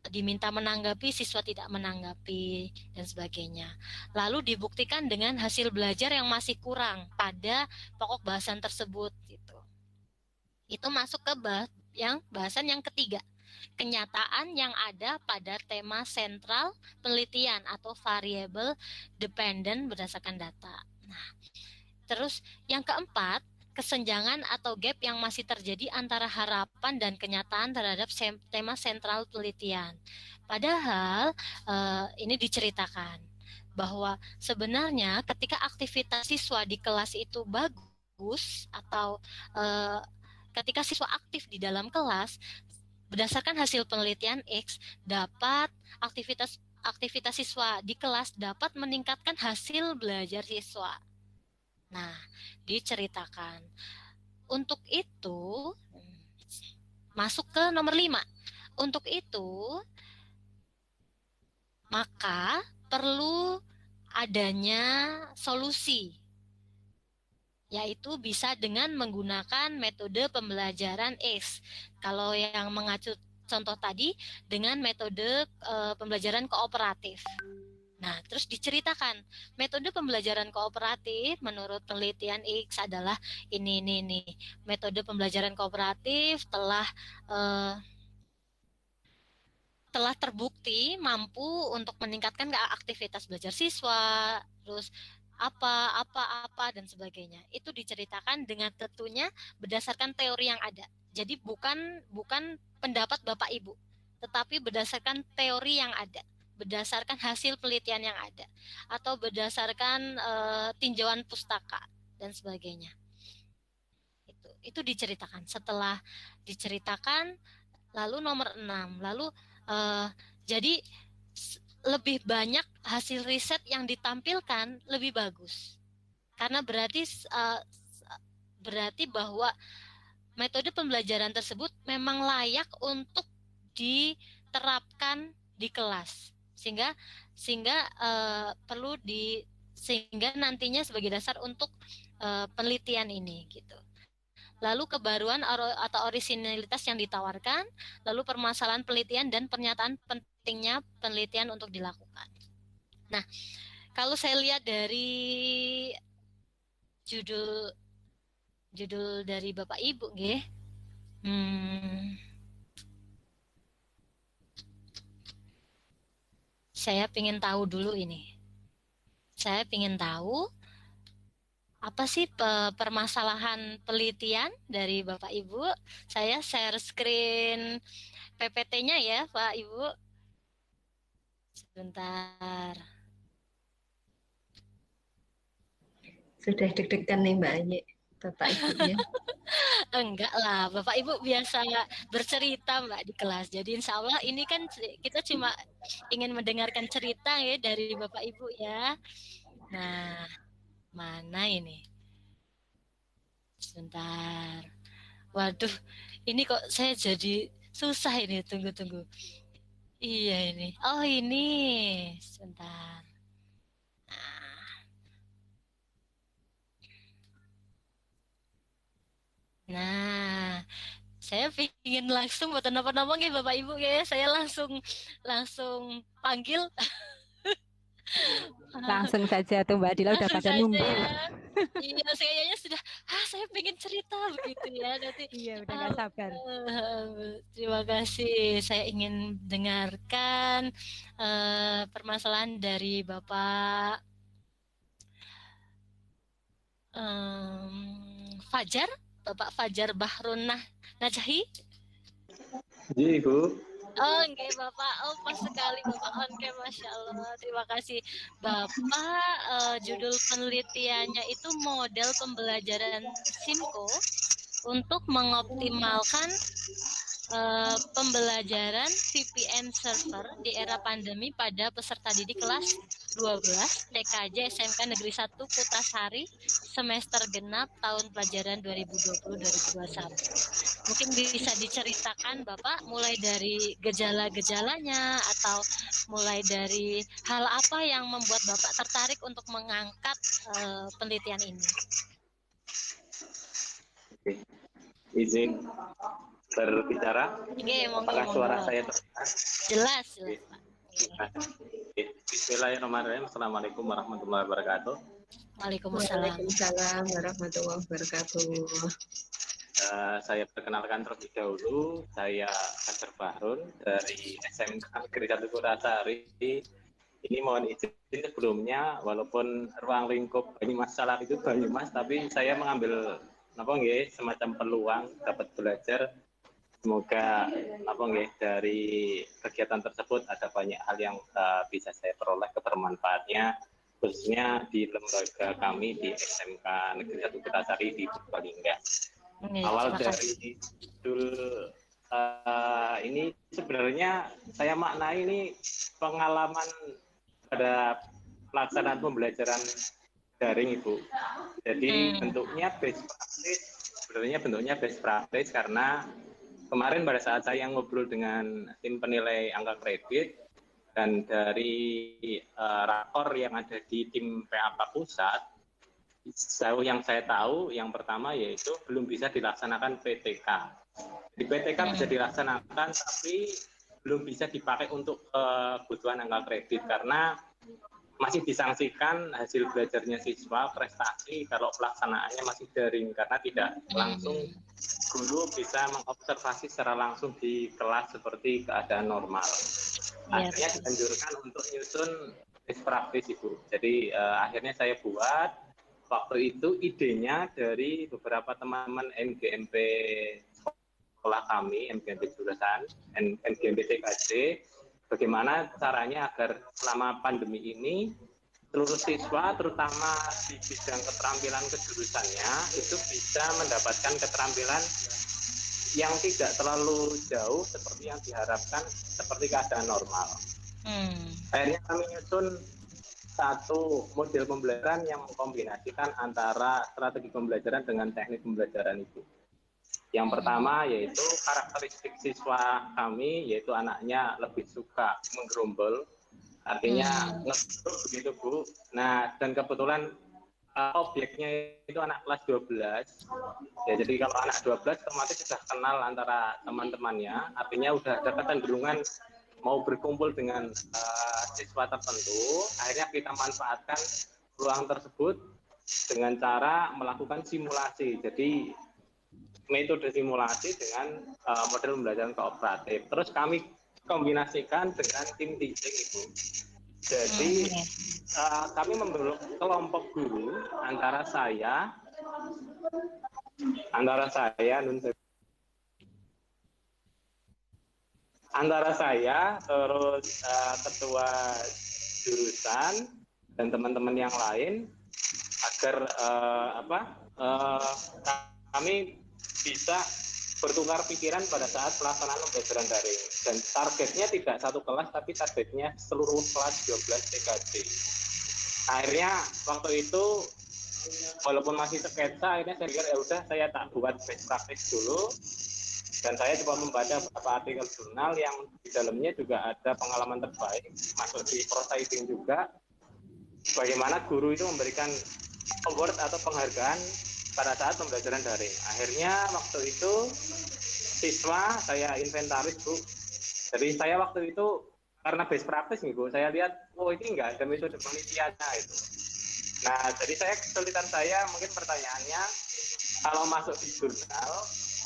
diminta menanggapi, siswa tidak menanggapi, dan sebagainya. Lalu dibuktikan dengan hasil belajar yang masih kurang pada pokok bahasan tersebut. Gitu. Itu masuk ke bahasan yang ketiga, kenyataan yang ada pada tema sentral penelitian atau variable dependent berdasarkan data. Nah, terus yang keempat, kesenjangan atau gap yang masih terjadi antara harapan dan kenyataan terhadap tema sentral penelitian. Padahal ini diceritakan bahwa sebenarnya ketika aktivitas siswa di kelas itu bagus atau ketika siswa aktif di dalam kelas, berdasarkan hasil penelitian X, dapat aktivitas siswa di kelas dapat meningkatkan hasil belajar siswa. Nah, diceritakan. Untuk itu, masuk ke nomor 5. Untuk itu, maka perlu adanya solusi, yaitu bisa dengan menggunakan metode pembelajaran X. Kalau yang mengacu contoh tadi, dengan metode pembelajaran kooperatif. Nah, terus diceritakan metode pembelajaran kooperatif menurut penelitian X adalah ini. Metode pembelajaran kooperatif telah terbukti mampu untuk meningkatkan aktivitas belajar siswa, terus apa dan sebagainya. Itu diceritakan dengan tentunya berdasarkan teori yang ada. Jadi bukan pendapat Bapak Ibu, tetapi berdasarkan teori yang ada, berdasarkan hasil penelitian yang ada, atau berdasarkan tinjauan pustaka dan sebagainya. Itu diceritakan. Setelah diceritakan, lalu nomor 6, lalu jadi lebih banyak hasil riset yang ditampilkan lebih bagus, karena berarti bahwa metode pembelajaran tersebut memang layak untuk diterapkan di kelas, sehingga sehingga nantinya sebagai dasar untuk penelitian ini gitu. Lalu kebaruan atau orisinalitas yang ditawarkan, lalu permasalahan penelitian dan pernyataan pentingnya penelitian untuk dilakukan. Nah, kalau saya lihat dari judul dari Bapak Ibu, nggih. Saya ingin tahu dulu ini. Saya ingin tahu apa sih permasalahan penelitian dari Bapak Ibu. Saya share screen PPT-nya ya, Pak Ibu. Sebentar.
Sudah deg-degan nih Mbak Aye, Bapak Ibunya.
Enggak lah, Bapak Ibu biasa bercerita Mbak di kelas. Jadi insya Allah ini kan kita cuma ingin mendengarkan cerita ya dari Bapak Ibu ya. Nah, mana ini? Sebentar. Waduh, ini kok saya jadi susah ini. Tunggu. Iya ini. Oh ini. Sebentar. Nah, saya ingin langsung buat apa-apa ya Bapak Ibu ya. Saya langsung panggil.
Langsung saja tuh Mbak Dila udah
Langsung
pada
saja
nunggu.
ya. Iya, kayaknya sudah. Saya pengen cerita begitu ya. Nanti.
Iya, udah gak sabar.
Terima kasih. Saya ingin dengarkan permasalahan dari Bapak Fajar, Bapak Fajar Bahrun Najahi.
Iya, Ibu.
Oh, enggak Bapak. Oh, pas sekali Bapak on cam, Masya Allah. Terima kasih. Bapak, judul penelitiannya itu model pembelajaran SIMCO untuk mengoptimalkan pembelajaran VPN server di era pandemi pada peserta didik kelas 12 TKJ SMK Negeri 1 Putasari semester genap tahun pelajaran 2020-2021. Mungkin bisa diceritakan Bapak mulai dari gejala-gejalanya atau mulai dari hal apa yang membuat Bapak tertarik untuk mengangkat penelitian ini.
Oke. Izin berbicara.
Oke,
Apakah suara saya terdengar?
Jelas.
Bismillahirrahmanirrahim. Assalamualaikum warahmatullahi wabarakatuh.
Waalaikumsalam
warahmatullahi wabarakatuh.
Saya perkenalkan terlebih dahulu. Saya Fajar Bahrun dari SMK Negeri 1 Putasari. Ini mohon izin sebelumnya, walaupun ruang lingkup Banyumas Salam itu Banyumas, tapi saya mengambil semacam peluang dapat belajar. Semoga dari kegiatan tersebut ada banyak hal yang bisa saya peroleh kebermanfaatnya, khususnya di lembaga kami di SMK Negeri 1 Putasari di Purbalingga. Awal dari judul ini sebenarnya saya maknai ini pengalaman pada pelaksanaan pembelajaran daring, Ibu. Jadi bentuknya best practice karena kemarin pada saat saya ngobrol dengan tim penilai angka kredit dan dari rakor yang ada di tim PAPA pusat, yang saya tahu yang pertama yaitu belum bisa dilaksanakan PTK. Di PTK bisa dilaksanakan tapi belum bisa dipakai untuk kebutuhan angka kredit karena masih disangsikan hasil belajarnya siswa prestasi kalau pelaksanaannya masih daring karena tidak langsung guru bisa mengobservasi secara langsung di kelas seperti keadaan normal. Akhirnya dianjurkan untuk nyusun best practice, Ibu. Jadi akhirnya saya buat waktu itu idenya dari beberapa teman-teman MGMP sekolah kami, MGMP jurusan, MGMP TKJ. Bagaimana caranya agar selama pandemi ini seluruh siswa terutama di bidang keterampilan kejurusannya itu bisa mendapatkan keterampilan yang tidak terlalu jauh seperti yang diharapkan seperti keadaan normal. Akhirnya kami menyusun satu model pembelajaran yang mengkombinasikan antara strategi pembelajaran dengan teknik pembelajaran itu. Yang pertama yaitu karakteristik siswa kami, yaitu anaknya lebih suka menggerombol, artinya ngegrok begitu Bu. Nah, dan kebetulan objeknya itu anak kelas 12. Ya, jadi kalau anak 12 otomatis sudah kenal antara teman-temannya, artinya sudah ada kecenderungan mau berkumpul dengan siswa tertentu. Akhirnya kita manfaatkan ruang tersebut dengan cara melakukan simulasi. Jadi metode simulasi dengan model pembelajaran kooperatif. Terus kami kombinasikan dengan tim teaching, Ibu. Jadi kami membentuk kelompok guru antara saya terus ketua jurusan dan teman-teman yang lain agar kami bisa bertukar pikiran pada saat pelaksanaan pembelajaran daring. Dan targetnya tidak satu kelas, tapi targetnya seluruh kelas 12 TKJ. Akhirnya waktu itu, walaupun masih sketsa, akhirnya saya pikir ya udah saya tak buat best practice dulu. Dan saya coba membaca beberapa artikel jurnal yang di dalamnya juga ada pengalaman terbaik, masuk di prototyping juga, bagaimana guru itu memberikan award atau penghargaan pada saat pembelajaran daring. Akhirnya waktu itu siswa saya inventaris, Bu. Jadi saya waktu itu karena best practice nih, Bu, saya lihat, oh ini enggak ada metode penelitiannya itu. Nah, jadi saya kesulitan saya mungkin pertanyaannya, kalau masuk di jurnal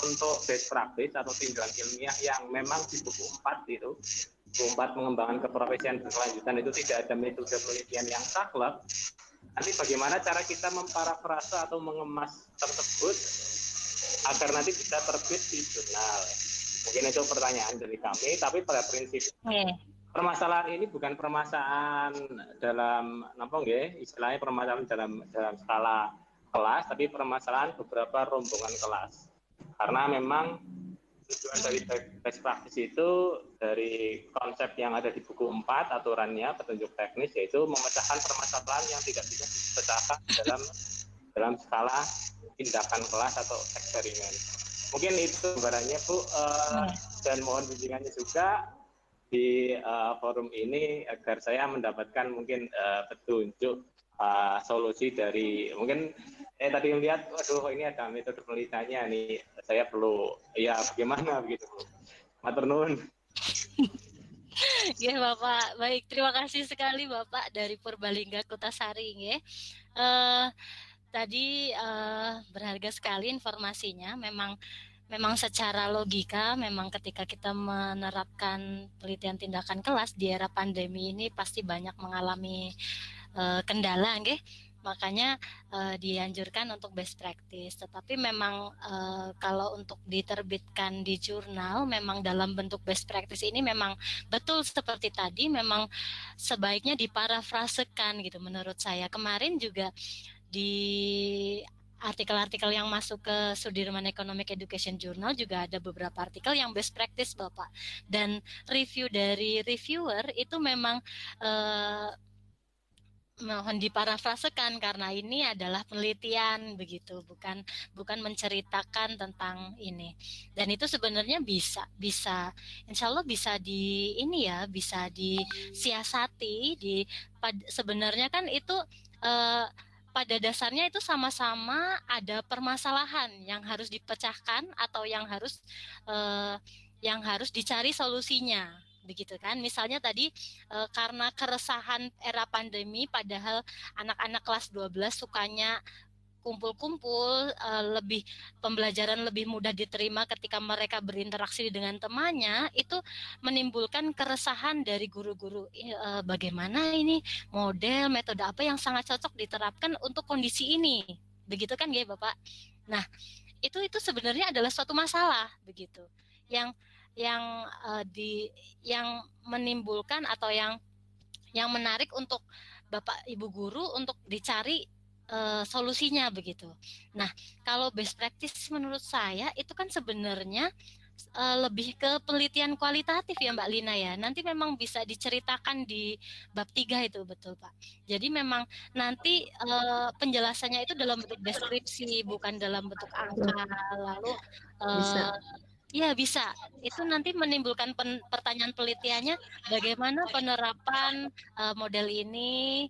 untuk best practice atau tinjauan ilmiah yang memang di buku 4 itu, buku 4 pengembangan keprofesian berkelanjutan itu tidak ada metode penelitian yang saklek, nanti bagaimana cara kita memparafrase atau mengemas tersebut agar nanti bisa terbit di jurnal. Mungkin itu pertanyaan dari kami, tapi pada prinsipnya permasalahan ini bukan permasalahan dalam istilahnya permasalahan dalam skala kelas, tapi permasalahan beberapa rombongan kelas. Karena memang tujuan dari best practice itu dari konsep yang ada di buku 4 aturannya, petunjuk teknis, yaitu memecahkan permasalahan yang tidak bisa dipecahkan dalam skala tindakan kelas atau eksperimen. Mungkin itu gambarannya, Bu, dan mohon bimbingannya juga di forum ini agar saya mendapatkan mungkin petunjuk solusi dari mungkin tadi melihat, waduh ini ada metode penelitiannya nih, saya perlu ya bagaimana begitu, Bu. Matur nuwun.
Ya Bapak, baik, terima kasih sekali Bapak dari Purbalingga Kutasari ya. Tadi berharga sekali informasinya. Memang secara logika, memang ketika kita menerapkan penelitian tindakan kelas di era pandemi ini pasti banyak mengalami kendala, nggih. Makanya dianjurkan untuk best practice. Tetapi memang kalau untuk diterbitkan di jurnal, memang dalam bentuk best practice ini memang betul seperti tadi, memang sebaiknya diparafrasekan gitu menurut saya. Kemarin juga di artikel-artikel yang masuk ke Sudirman Economic Education Journal juga ada beberapa artikel yang best practice Bapak. Dan review dari reviewer itu memang mohon diparafrasekan karena ini adalah penelitian begitu, bukan menceritakan tentang ini. Dan itu sebenarnya bisa insya Allah bisa bisa disiasati sebenarnya kan itu pada dasarnya itu sama-sama ada permasalahan yang harus dipecahkan atau yang harus dicari solusinya. Begitu kan, misalnya tadi karena keresahan era pandemi, padahal anak-anak kelas 12 sukanya kumpul-kumpul, pembelajaran lebih mudah diterima ketika mereka berinteraksi dengan temannya, itu menimbulkan keresahan dari guru-guru, bagaimana ini model, metode apa yang sangat cocok diterapkan untuk kondisi ini, begitu kan ya Bapak? Nah, itu sebenarnya adalah suatu masalah begitu, yang menimbulkan atau yang menarik untuk Bapak Ibu guru untuk dicari solusinya begitu. Nah, kalau best practice menurut saya itu kan sebenarnya lebih ke penelitian kualitatif ya Mbak Lina ya. Nanti memang bisa diceritakan di bab 3 itu, betul Pak. Jadi memang nanti penjelasannya itu dalam bentuk deskripsi, bukan dalam bentuk angka. Lalu ya bisa. Itu nanti menimbulkan pertanyaan penelitiannya bagaimana penerapan model ini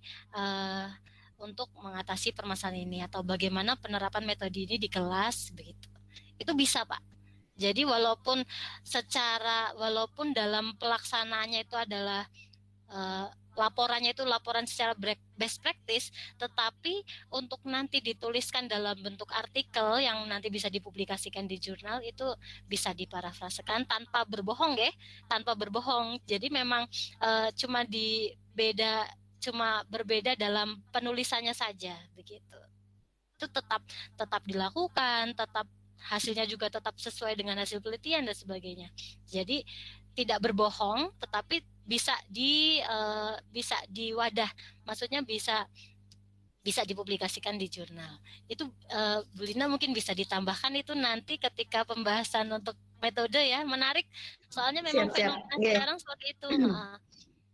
untuk mengatasi permasalahan ini, atau bagaimana penerapan metode ini di kelas begitu. Itu bisa Pak. Jadi walaupun dalam pelaksanaannya itu adalah laporannya itu laporan secara best practice, tetapi untuk nanti dituliskan dalam bentuk artikel yang nanti bisa dipublikasikan di jurnal itu bisa diparafrasekan tanpa berbohong ya, tanpa berbohong. Jadi memang cuma berbeda dalam penulisannya saja begitu. Itu tetap dilakukan, tetap hasilnya juga tetap sesuai dengan hasil penelitian dan sebagainya. Jadi tidak berbohong, tetapi bisa di wadah, maksudnya bisa bisa dipublikasikan di jurnal. Itu Bu Lina mungkin bisa ditambahkan itu nanti ketika pembahasan untuk metode ya, menarik. Soalnya memang fenomena sekarang seperti itu.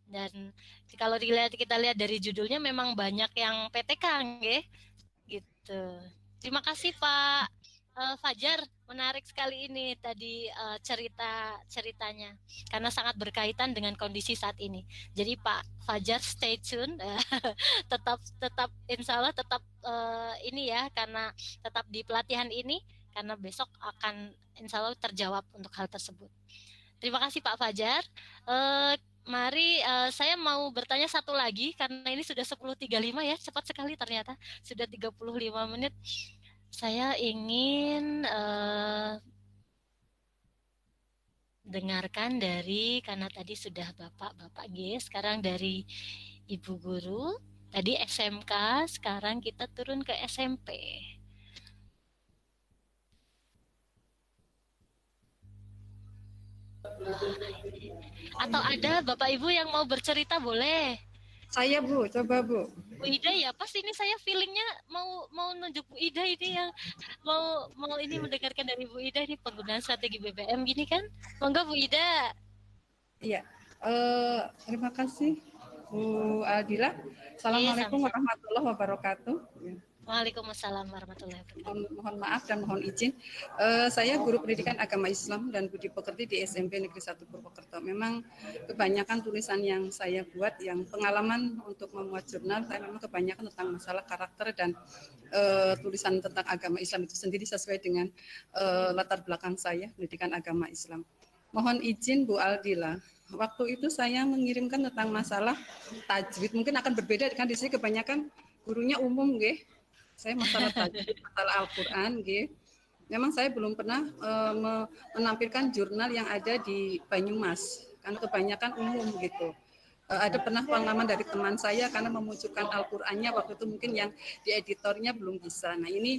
Dan kalau kita lihat dari judulnya memang banyak yang PTK, nggih. Gitu. Terima kasih Pak Fajar, menarik sekali ini tadi ceritanya karena sangat berkaitan dengan kondisi saat ini. Jadi Pak Fajar stay tune, tetap insya Allah tetap ini ya, karena tetap di pelatihan ini karena besok akan insya Allah terjawab untuk hal tersebut. Terima kasih Pak Fajar. Mari saya mau bertanya satu lagi karena ini sudah 10.35 ya, cepat sekali ternyata sudah 35 menit. Saya ingin dengarkan dari, karena tadi sudah Bapak G, sekarang dari Ibu Guru, tadi SMK, sekarang kita turun ke SMP. Atau ada Bapak Ibu yang mau bercerita boleh?
Saya Bu, coba Bu.
Bu Ida ya, pas ini saya feelingnya mau nunjuk Bu Ida ini yang mau ini mendengarkan dari Bu Ida ini penggunaan strategi BBM gini kan. Monggo Bu Ida.
Iya, terima kasih Bu Aldila. Assalamualaikum warahmatullahi wabarakatuh.
Waalaikumsalam warahmatullahi wabarakatuh.
Mohon maaf dan mohon izin. Saya guru pendidikan agama Islam dan budi pekerti di SMP Negeri 1 Purwokerto. Memang kebanyakan tulisan yang saya buat, yang pengalaman untuk membuat jurnal, saya memang kebanyakan tentang masalah karakter dan tulisan tentang agama Islam itu sendiri sesuai dengan latar belakang saya, pendidikan agama Islam. Mohon izin Bu Aldila. Waktu itu saya mengirimkan tentang masalah tajwid. Mungkin akan berbeda dengan di sini kebanyakan gurunya umum, nggih. Saya masalah tajwid, masalah Al-Quran, gitu. Memang saya belum pernah menampilkan jurnal yang ada di Banyumas, karena kebanyakan umum gitu. Ada pernah pengalaman dari teman saya karena memunculkan Al-Qurannya waktu itu mungkin yang di editornya belum bisa. Nah ini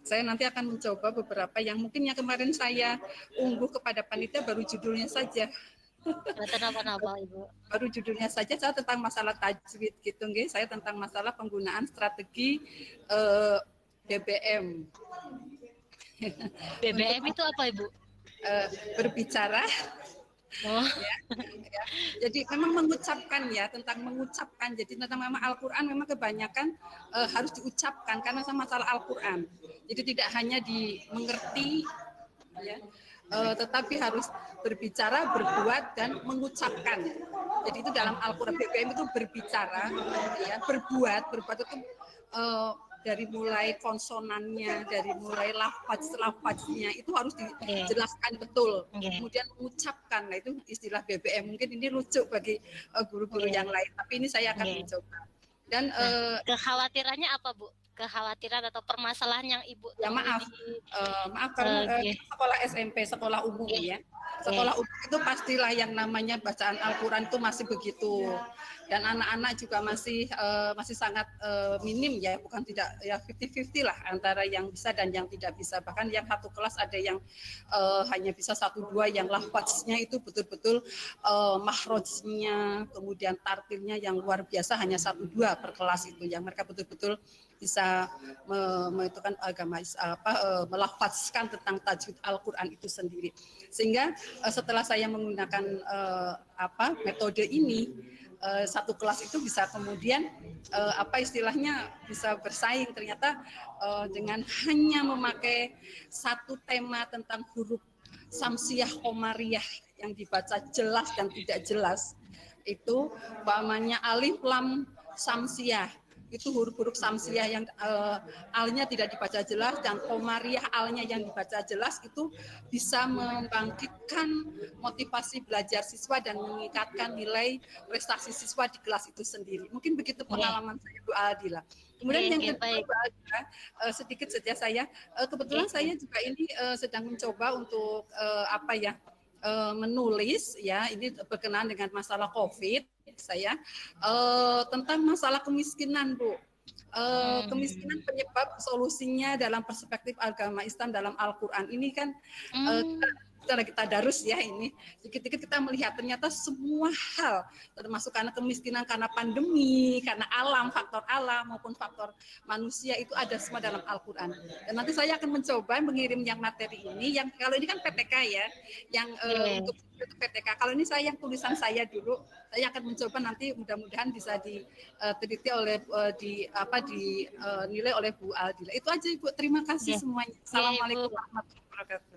saya nanti akan mencoba beberapa yang mungkin yang kemarin saya unggah kepada panitia baru judulnya saja.
Kenapa Ibu?
Baru judulnya saja saya tentang masalah tajwid gitu, nggih. Saya tentang masalah penggunaan strategi BBM.
BBM itu apa Ibu?
Berbicara.
Oh.
Ya. Jadi memang mengucapkan ya, tentang mengucapkan. Jadi tentang memang Al-Quran memang kebanyakan harus diucapkan karena sama masalah Al-Quran. Jadi tidak hanya dimengerti, ya. Tetapi harus berbicara, berbuat, dan mengucapkan. Jadi itu dalam Al-Quran BBM itu berbicara, ya, berbuat itu dari mulai konsonannya, dari mulai lafaz-lafaznya itu harus dijelaskan betul. Kemudian mengucapkan, nah itu istilah BBM. Mungkin ini lucu bagi guru-guru yang lain, tapi ini saya akan mencoba. Dan
kekhawatirannya apa Bu? Kekhawatiran atau permasalahan yang Ibu
ya maaf karena sekolah SMP, sekolah umum ya, sekolah umum itu pastilah yang namanya bacaan Al-Quran itu masih begitu, dan anak-anak juga masih sangat minim ya, bukan tidak ya 50-50 lah antara yang bisa dan yang tidak bisa. Bahkan yang satu kelas ada yang hanya bisa 1-2 yang lafaznya itu betul-betul mahrojnya, kemudian tartilnya yang luar biasa hanya 1-2 per kelas itu, yang mereka betul-betul bisa menentukan agama melafazkan tentang tajwid Al-Quran itu sendiri. Sehingga setelah saya menggunakan metode ini, satu kelas itu bisa kemudian istilahnya bisa bersaing. Ternyata dengan hanya memakai satu tema tentang huruf samsiah komariyah yang dibaca jelas dan tidak jelas, itu umpamanya alif lam samsiah, itu huruf-huruf samsiah yang alnya tidak dibaca jelas dan komariyah alnya yang dibaca jelas, itu bisa membangkitkan motivasi belajar siswa dan meningkatkan nilai prestasi siswa di kelas itu sendiri. Mungkin begitu pengalaman saya Bu Aldila. Kemudian yang kedua Bu Aldila, sedikit saja saya, kebetulan saya juga ini sedang mencoba untuk menulis ya, ini berkenaan dengan masalah COVID saya tentang masalah kemiskinan Bu. Kemiskinan penyebab solusinya dalam perspektif agama Islam dalam Al-Quran ini kan lagi tadarus ya ini. Dikit-dikit kita melihat ternyata semua hal, termasuk karena kemiskinan, karena pandemi, karena alam, faktor alam maupun faktor manusia itu ada semua dalam Al-Quran. Dan nanti saya akan mencoba mengirim yang materi ini, yang kalau ini kan PTK ya, yang untuk itu PTK. Kalau ini saya yang tulisan saya dulu, saya akan mencoba nanti mudah-mudahan bisa diteliti oleh dinilai oleh Bu Aldila. Itu aja Ibu. Terima kasih semuanya. Assalamualaikum warahmatullahi wabarakatuh.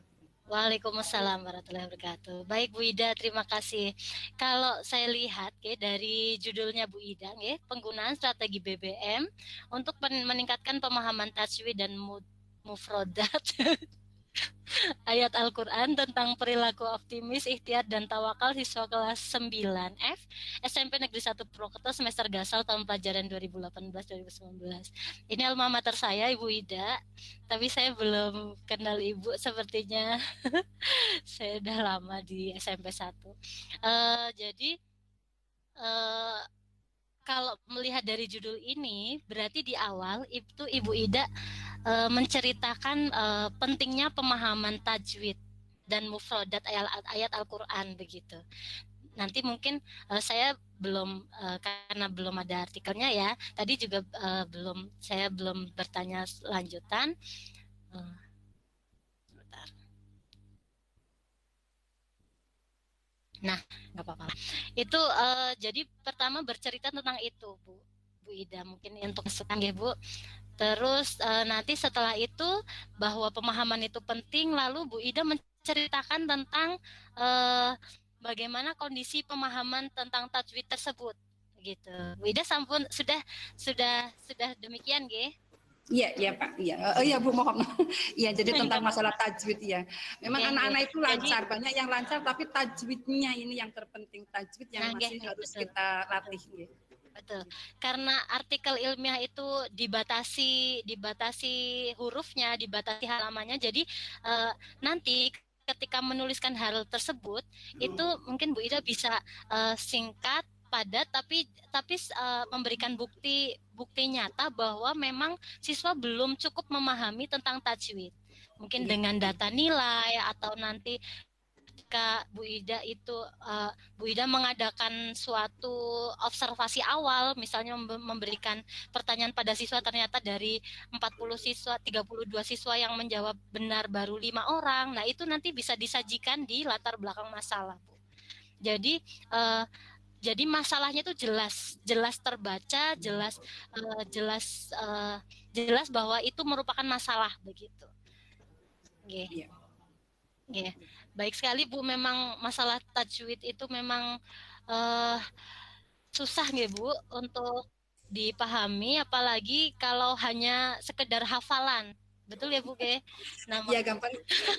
Waalaikumsalam warahmatullahi wabarakatuh. Baik Bu Ida, terima kasih. Kalau saya lihat dari judulnya Bu Ida, penggunaan strategi BBM untuk meningkatkan pemahaman tajwid dan mufrodat ayat Al-Quran tentang perilaku optimis, ikhtiar, dan tawakal siswa kelas 9F SMP Negeri 1 Purwokerto semester Gasal tahun pelajaran 2018-2019. Ini alma mater saya, Ibu Ida, tapi saya belum kenal Ibu sepertinya. Saya udah lama di SMP 1. Jadi kalau melihat dari judul ini, berarti di awal itu Ibu Ida menceritakan pentingnya pemahaman tajwid dan mufrodat ayat Al-Quran begitu. Nanti mungkin saya belum karena belum ada artikelnya ya. Tadi juga saya belum bertanya lanjutan. Nah, nggak apa-apa. Itu jadi pertama bercerita tentang itu, Bu Ida. Mungkin untuk sekarang ya, Bu. Terus nanti setelah itu bahwa pemahaman itu penting, lalu Bu Ida menceritakan tentang bagaimana kondisi pemahaman tentang tajwid tersebut, gitu. Bu Ida sampun sudah demikian, G?
Iya Pak, iya Bu mohon. Iya jadi tentang masalah tajwid ya. Memang anak-anak itu lancar, banyak yang lancar, tapi tajwidnya ini yang terpenting, tajwid yang masih harus kita latih. Ya.
Betul, karena artikel ilmiah itu dibatasi hurufnya, dibatasi halamannya, jadi nanti ketika menuliskan hal tersebut itu mungkin Bu Ida bisa singkat, padat, tapi memberikan bukti nyata bahwa memang siswa belum cukup memahami tentang tajwid, mungkin dengan data nilai atau nanti ketika Bu Ida mengadakan suatu observasi awal, misalnya memberikan pertanyaan pada siswa, ternyata dari 40 siswa 32 siswa yang menjawab benar baru 5 orang. Nah, itu nanti bisa disajikan di latar belakang masalah, Bu. Jadi masalahnya itu jelas terbaca, jelas bahwa itu merupakan masalah begitu. Yeah. Baik sekali Bu, memang masalah tajwid itu memang susah ya Bu untuk dipahami, apalagi kalau hanya sekedar hafalan. Betul ya Bu Ge?
Iya gampang.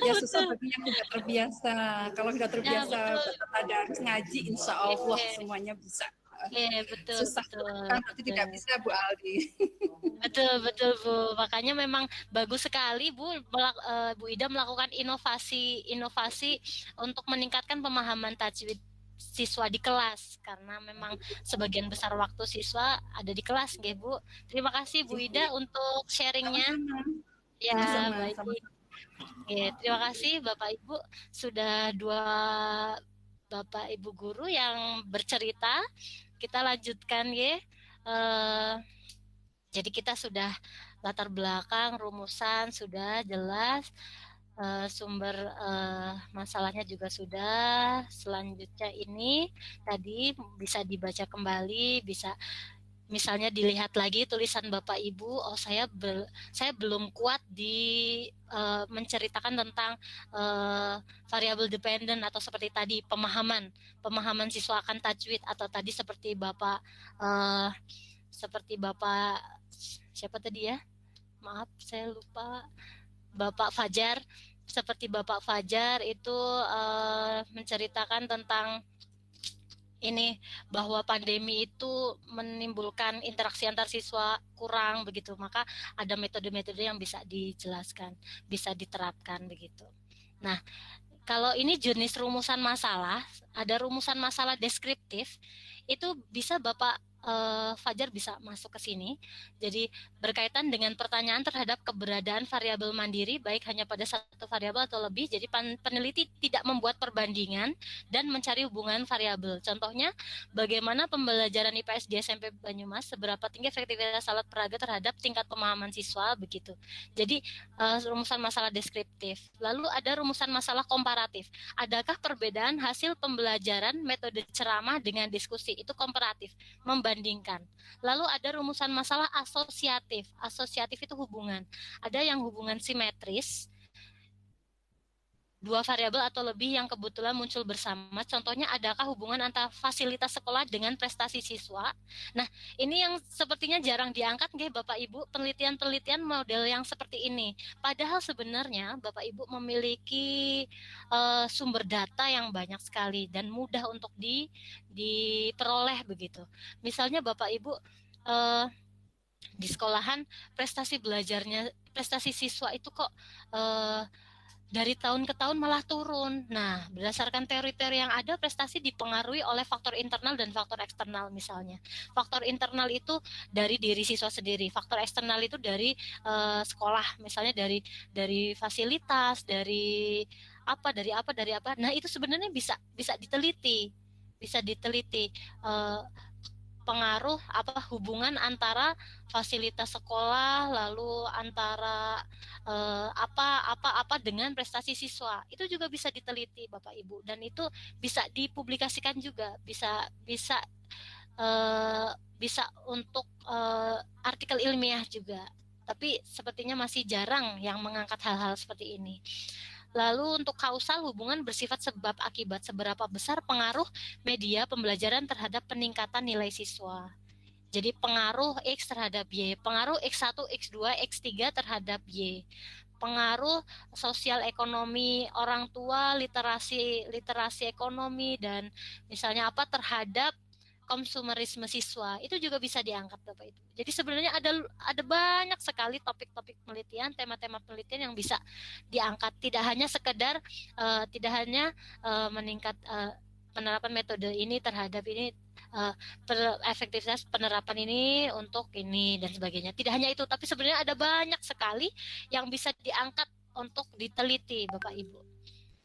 Ya susah bagi yang tidak terbiasa. Kalau sudah terbiasa tadarus ngaji, insya Allah semuanya bisa.
Betul.
Susah kan nanti tidak bisa Bu Aldi.
Betul Bu. Makanya memang bagus sekali Bu Ida melakukan inovasi untuk meningkatkan pemahaman tajwid siswa di kelas, karena memang sebagian besar waktu siswa ada di kelas, nggih Bu. Terima kasih Bu Ida untuk sharingnya. Ya, baik. Terima kasih Bapak Ibu, sudah 2 Bapak Ibu guru yang bercerita. Kita lanjutkan ya. Jadi kita sudah latar belakang, rumusan sudah jelas, sumber masalahnya juga sudah. Selanjutnya ini tadi bisa dibaca kembali, bisa misalnya dilihat lagi tulisan Bapak Ibu. Oh saya belum kuat di menceritakan tentang variabel dependent atau seperti tadi pemahaman siswa akan tajwid, atau tadi seperti Bapak siapa tadi ya? Maaf saya lupa. Bapak Fajar, seperti Bapak Fajar itu menceritakan tentang ini, bahwa pandemi itu menimbulkan interaksi antar siswa kurang begitu, maka ada metode-metode yang bisa dijelaskan, bisa diterapkan begitu. Nah, kalau ini jenis rumusan masalah, ada rumusan masalah deskriptif, itu bisa Bapak Fajar bisa masuk ke sini. Jadi berkaitan dengan pertanyaan terhadap keberadaan variabel mandiri, baik hanya pada satu variabel atau lebih. Jadi peneliti tidak membuat perbandingan dan mencari hubungan variabel. Contohnya, bagaimana pembelajaran IPS di SMP Banyumas, seberapa tinggi efektivitas alat peraga terhadap tingkat pemahaman siswa, begitu. Jadi rumusan masalah deskriptif. Lalu ada rumusan masalah komparatif. Adakah perbedaan hasil pembelajaran metode ceramah dengan diskusi? Itu komparatif, membandingkan. Lalu ada rumusan masalah asosiatif. Asosiatif itu hubungan. Ada yang hubungan simetris, dua variabel atau lebih yang kebetulan muncul bersama. Contohnya, adakah hubungan antara fasilitas sekolah dengan prestasi siswa? Nah, ini yang sepertinya jarang diangkat, nggih, Bapak Ibu, penelitian-penelitian model yang seperti ini. Padahal sebenarnya Bapak Ibu memiliki sumber data yang banyak sekali dan mudah untuk diperoleh begitu. Misalnya Bapak Ibu di sekolahan prestasi siswa itu kok dari tahun ke tahun malah turun. Nah, berdasarkan teori-teori yang ada, prestasi dipengaruhi oleh faktor internal dan faktor eksternal misalnya. Faktor internal itu dari diri siswa sendiri, faktor eksternal itu dari sekolah, misalnya dari fasilitas, dari apa. Nah, itu sebenarnya bisa diteliti. Pengaruh hubungan antara fasilitas sekolah, lalu antara apa dengan prestasi siswa, itu juga bisa diteliti Bapak Ibu, dan itu bisa dipublikasikan juga, bisa untuk artikel ilmiah juga, tapi sepertinya masih jarang yang mengangkat hal-hal seperti ini. Lalu untuk kausal, hubungan bersifat sebab akibat, seberapa besar pengaruh media pembelajaran terhadap peningkatan nilai siswa. Jadi pengaruh X terhadap Y, pengaruh X1, X2, X3 terhadap Y. Pengaruh sosial ekonomi orang tua, literasi ekonomi, dan misalnya terhadap konsumerisme siswa, itu juga bisa diangkat Bapak Ibu. Jadi sebenarnya ada banyak sekali topik-topik penelitian, tema-tema penelitian yang bisa diangkat, tidak hanya sekedar meningkat penerapan metode ini terhadap ini, efektivitas penerapan ini untuk ini dan sebagainya. Tidak hanya itu, tapi sebenarnya ada banyak sekali yang bisa diangkat untuk diteliti Bapak Ibu.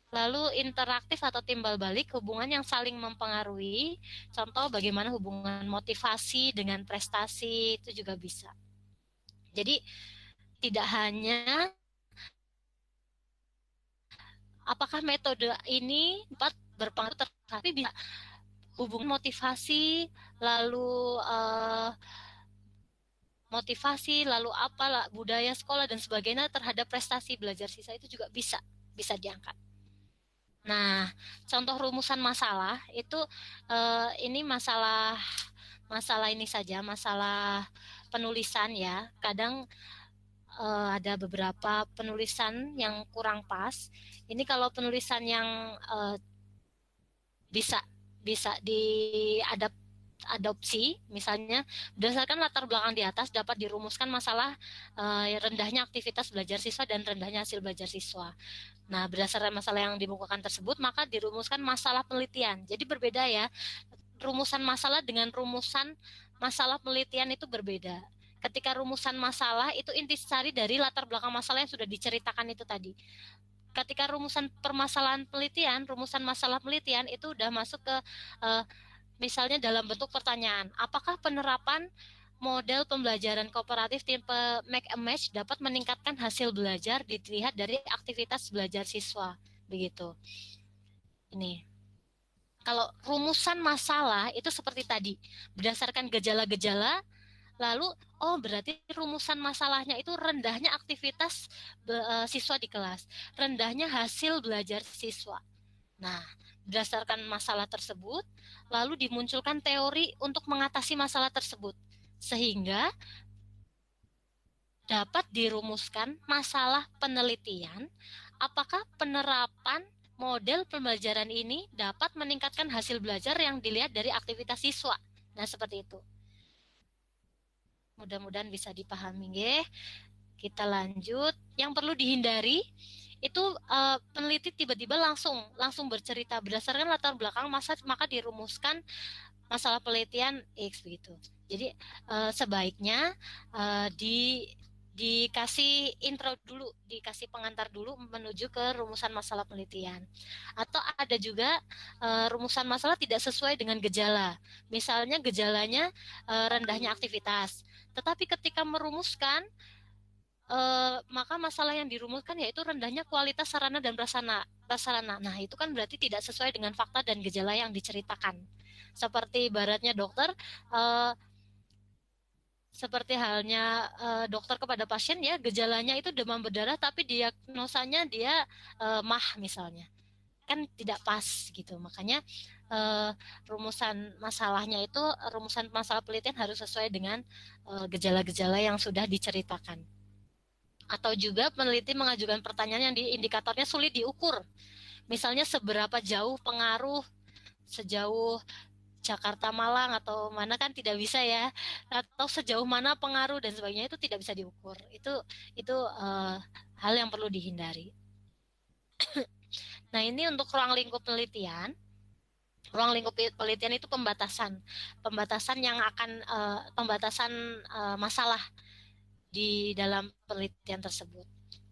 Lalu interaktif atau timbal balik, hubungan yang saling mempengaruhi. Contoh, bagaimana hubungan motivasi dengan prestasi, itu juga bisa. Jadi tidak hanya apakah metode ini dapat berpengaruh, tapi bisa hubungan motivasi, lalu budaya sekolah dan sebagainya terhadap prestasi belajar siswa, itu juga bisa diangkat. Nah, contoh rumusan masalah itu ini masalah ini saja, masalah penulisan ya. Kadang ada beberapa penulisan yang kurang pas. Ini kalau penulisan yang bisa diadopsi, misalnya berdasarkan latar belakang di atas dapat dirumuskan masalah rendahnya aktivitas belajar siswa dan rendahnya hasil belajar siswa. Nah, berdasarkan masalah yang dimukakan tersebut, maka dirumuskan masalah penelitian. Jadi berbeda ya, rumusan masalah dengan rumusan masalah penelitian itu berbeda. Ketika rumusan masalah itu intisari dari latar belakang masalah yang sudah diceritakan itu tadi. Ketika rumusan permasalahan penelitian, rumusan masalah penelitian itu udah masuk ke misalnya dalam bentuk pertanyaan, apakah penerapan model pembelajaran kooperatif tipe make a match dapat meningkatkan hasil belajar dilihat dari aktivitas belajar siswa, begitu. Ini. Kalau rumusan masalah itu seperti tadi, berdasarkan gejala-gejala, lalu berarti rumusan masalahnya itu rendahnya aktivitas siswa di kelas, rendahnya hasil belajar siswa. Nah, berdasarkan masalah tersebut, lalu dimunculkan teori untuk mengatasi masalah tersebut, sehingga dapat dirumuskan masalah penelitian, apakah penerapan model pembelajaran ini dapat meningkatkan hasil belajar yang dilihat dari aktivitas siswa. Nah, seperti itu. Mudah-mudahan bisa dipahami, nggih. Kita lanjut. Yang perlu dihindari itu peneliti tiba-tiba langsung bercerita berdasarkan latar belakang maka dirumuskan masalah penelitian X begitu. Jadi sebaiknya dikasih intro dulu, dikasih pengantar dulu menuju ke rumusan masalah penelitian. Atau ada juga rumusan masalah tidak sesuai dengan gejala. Misalnya gejalanya rendahnya aktivitas, tetapi ketika merumuskan maka masalah yang dirumuskan yaitu rendahnya kualitas sarana dan prasarana. Nah, itu kan berarti tidak sesuai dengan fakta dan gejala yang diceritakan. Seperti ibaratnya dokter, seperti halnya dokter kepada pasien ya, gejalanya itu demam berdarah tapi diagnosanya dia MAH misalnya. Kan tidak pas gitu. Makanya rumusan masalahnya itu, rumusan masalah penelitian harus sesuai dengan gejala-gejala yang sudah diceritakan. Atau juga peneliti mengajukan pertanyaan yang indikatornya sulit diukur. Misalnya seberapa jauh pengaruh, sejauh Jakarta Malang atau mana kan tidak bisa ya, atau sejauh mana pengaruh dan sebagainya itu tidak bisa diukur. Itu hal yang perlu dihindari. Nah, ini untuk ruang lingkup penelitian. Ruang lingkup penelitian itu pembatasan yang akan pembatasan masalah di dalam penelitian tersebut.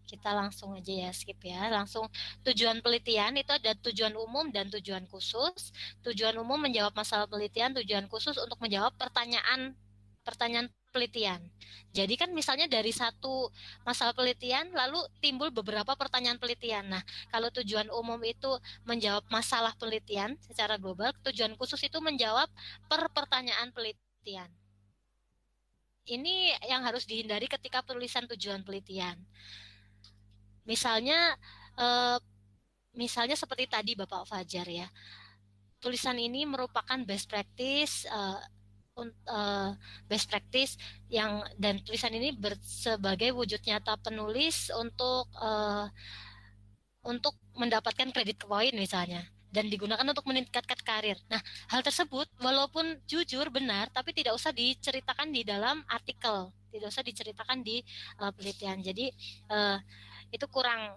Kita langsung aja ya, skip ya. Langsung tujuan penelitian itu ada tujuan umum dan tujuan khusus. Tujuan umum menjawab masalah penelitian, tujuan khusus untuk menjawab pertanyaan penelitian. Jadi kan misalnya dari satu masalah penelitian lalu timbul beberapa pertanyaan penelitian. Nah, kalau tujuan umum itu menjawab masalah penelitian secara global, tujuan khusus itu menjawab per pertanyaan penelitian. Ini yang harus dihindari ketika penulisan tujuan penelitian. Misalnya seperti tadi Bapak Fajar ya, tulisan ini merupakan best practice yang, dan tulisan ini sebagai wujud nyata penulis untuk mendapatkan kredit poin misalnya, dan digunakan untuk meningkatkan karir. Nah, hal tersebut walaupun jujur benar, tapi tidak usah diceritakan di dalam artikel, tidak usah diceritakan di penelitian. Jadi itu kurang,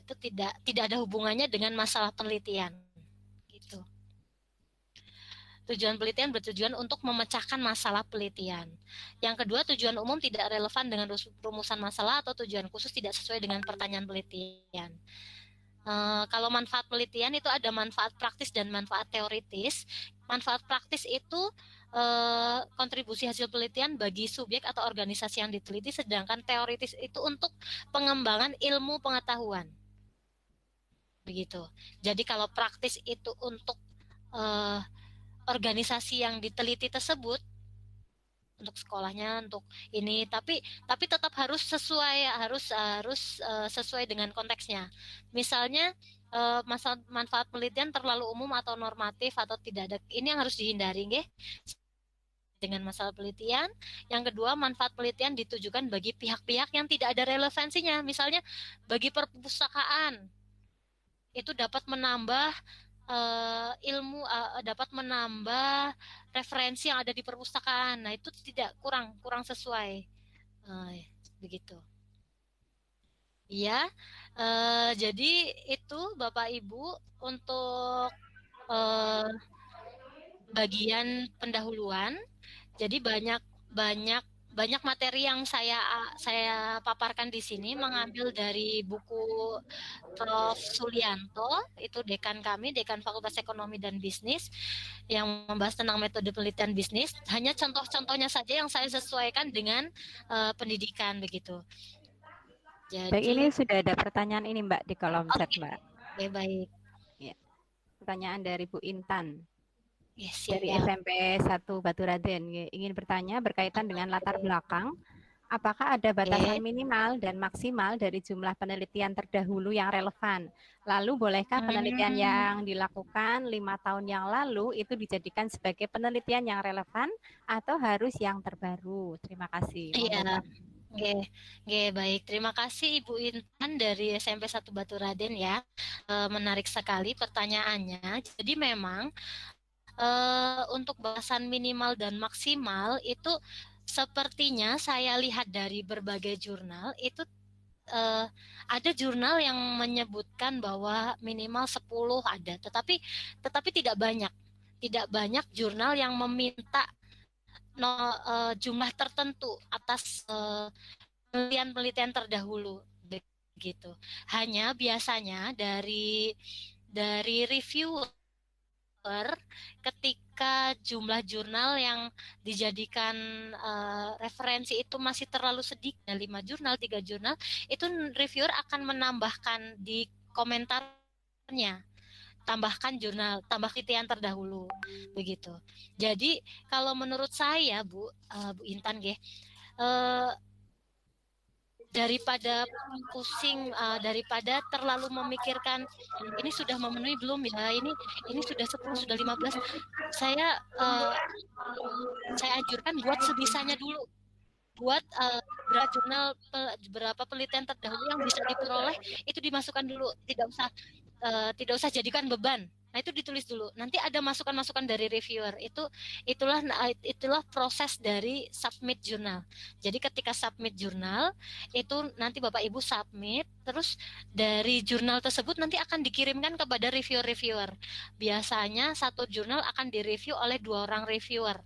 itu tidak ada hubungannya dengan masalah penelitian. Gitu. Tujuan penelitian bertujuan untuk memecahkan masalah penelitian. Yang kedua, tujuan umum tidak relevan dengan rumusan masalah atau tujuan khusus tidak sesuai dengan pertanyaan penelitian. Kalau manfaat penelitian itu ada manfaat praktis dan manfaat teoritis. Manfaat praktis itu kontribusi hasil penelitian bagi subjek atau organisasi yang diteliti, sedangkan teoritis itu untuk pengembangan ilmu pengetahuan. Begitu. Jadi kalau praktis itu untuk organisasi yang diteliti tersebut, untuk sekolahnya, untuk ini, tapi tetap harus sesuai dengan konteksnya. Misalnya manfaat penelitian terlalu umum atau normatif atau tidak ada, ini yang harus dihindari, nggih. Dengan masalah penelitian. Yang kedua, manfaat penelitian ditujukan bagi pihak-pihak yang tidak ada relevansinya. Misalnya bagi perpustakaan, itu dapat menambah ilmu, dapat menambah referensi yang ada di perpustakaan. Nah, itu tidak, kurang sesuai. Begitu. Iya, jadi itu Bapak Ibu untuk bagian pendahuluan. Jadi banyak materi yang saya paparkan di sini mengambil dari buku Prof. Sulianto, itu dekan kami, dekan Fakultas Ekonomi dan Bisnis, yang membahas tentang metode penelitian bisnis. Hanya contoh-contohnya saja yang saya sesuaikan dengan pendidikan begitu.
Jadi, baik, ini sudah ada pertanyaan ini Mbak di kolom chat Mbak.
Oke, baik.
Ya. Pertanyaan dari Bu Intan.
Yes,
dari SMP 1 Baturaden, ingin bertanya berkaitan dengan latar belakang, apakah ada batasan minimal dan maksimal dari jumlah penelitian terdahulu yang relevan? Lalu bolehkah penelitian yang dilakukan 5 tahun yang lalu itu dijadikan sebagai penelitian yang relevan atau harus yang terbaru? Terima kasih.
Iya. Oke, baik. Terima kasih Ibu Intan dari SMP 1 Baturaden ya. Menarik sekali pertanyaannya. Jadi memang untuk batasan minimal dan maksimal itu sepertinya saya lihat dari berbagai jurnal itu ada jurnal yang menyebutkan bahwa minimal 10 ada, tetapi tidak banyak. tidak banyak jurnal yang meminta jumlah tertentu atas penelitian-penelitian terdahulu begitu. Hanya biasanya dari reviewer ketika jumlah jurnal yang dijadikan referensi itu masih terlalu sedikit, 5 jurnal, 3 jurnal, itu reviewer akan menambahkan di komentarnya, tambahkan jurnal, tambah penelitian terdahulu begitu. Jadi kalau menurut saya Bu Intan daripada pusing, daripada terlalu memikirkan ini sudah memenuhi belum ya, ini sudah 10, sudah 15, saya anjurkan buat sebisanya dulu, buat berapa jurnal, berapa penelitian terdahulu yang bisa diperoleh itu dimasukkan dulu, tidak usah jadikan beban. Nah, itu ditulis dulu. Nanti ada masukan-masukan dari reviewer. Itulah proses dari submit jurnal. Jadi ketika submit jurnal, itu nanti Bapak Ibu submit, terus dari jurnal tersebut nanti akan dikirimkan kepada reviewer-reviewer. Biasanya satu jurnal akan direview oleh 2 orang reviewer.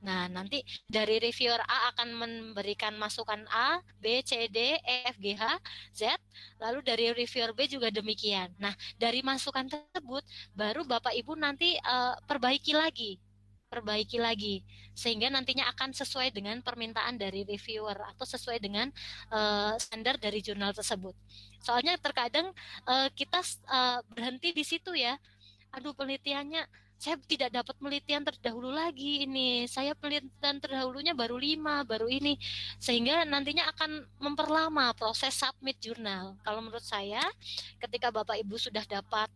Nah, nanti dari reviewer A akan memberikan masukan A, B, C, D, E, F, G, H, Z, lalu dari reviewer B juga demikian. Nah, dari masukan tersebut, baru Bapak Ibu nanti perbaiki lagi, sehingga nantinya akan sesuai dengan permintaan dari reviewer atau sesuai dengan standar dari jurnal tersebut. Soalnya terkadang kita berhenti di situ ya, aduh penelitiannya, saya tidak dapat penelitian terdahulu lagi ini. Saya penelitian terdahulunya baru 5, baru ini. Sehingga nantinya akan memperlama proses submit jurnal. Kalau menurut saya, ketika Bapak Ibu sudah dapat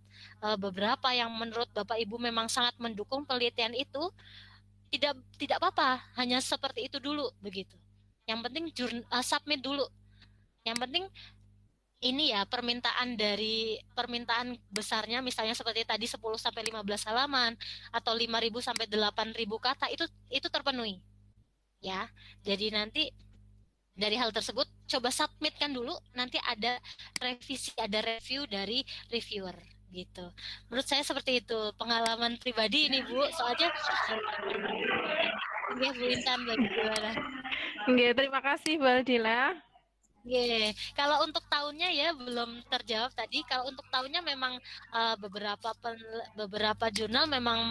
beberapa yang menurut Bapak Ibu memang sangat mendukung penelitian itu, tidak apa-apa, hanya seperti itu dulu begitu. Yang penting submit dulu. Yang penting ini ya permintaan besarnya, misalnya seperti tadi 10 sampai 15 halaman atau 5.000 sampai 8.000 kata itu terpenuhi. Ya. Jadi nanti dari hal tersebut coba submitkan dulu, nanti ada revisi, ada review dari reviewer gitu. Menurut saya seperti itu, pengalaman pribadi ini Bu, soalnya ya Bu Intan bagaimana?
Terima kasih Bu Aldila.
Kalau untuk tahunnya ya belum terjawab tadi. Kalau untuk tahunnya memang beberapa jurnal memang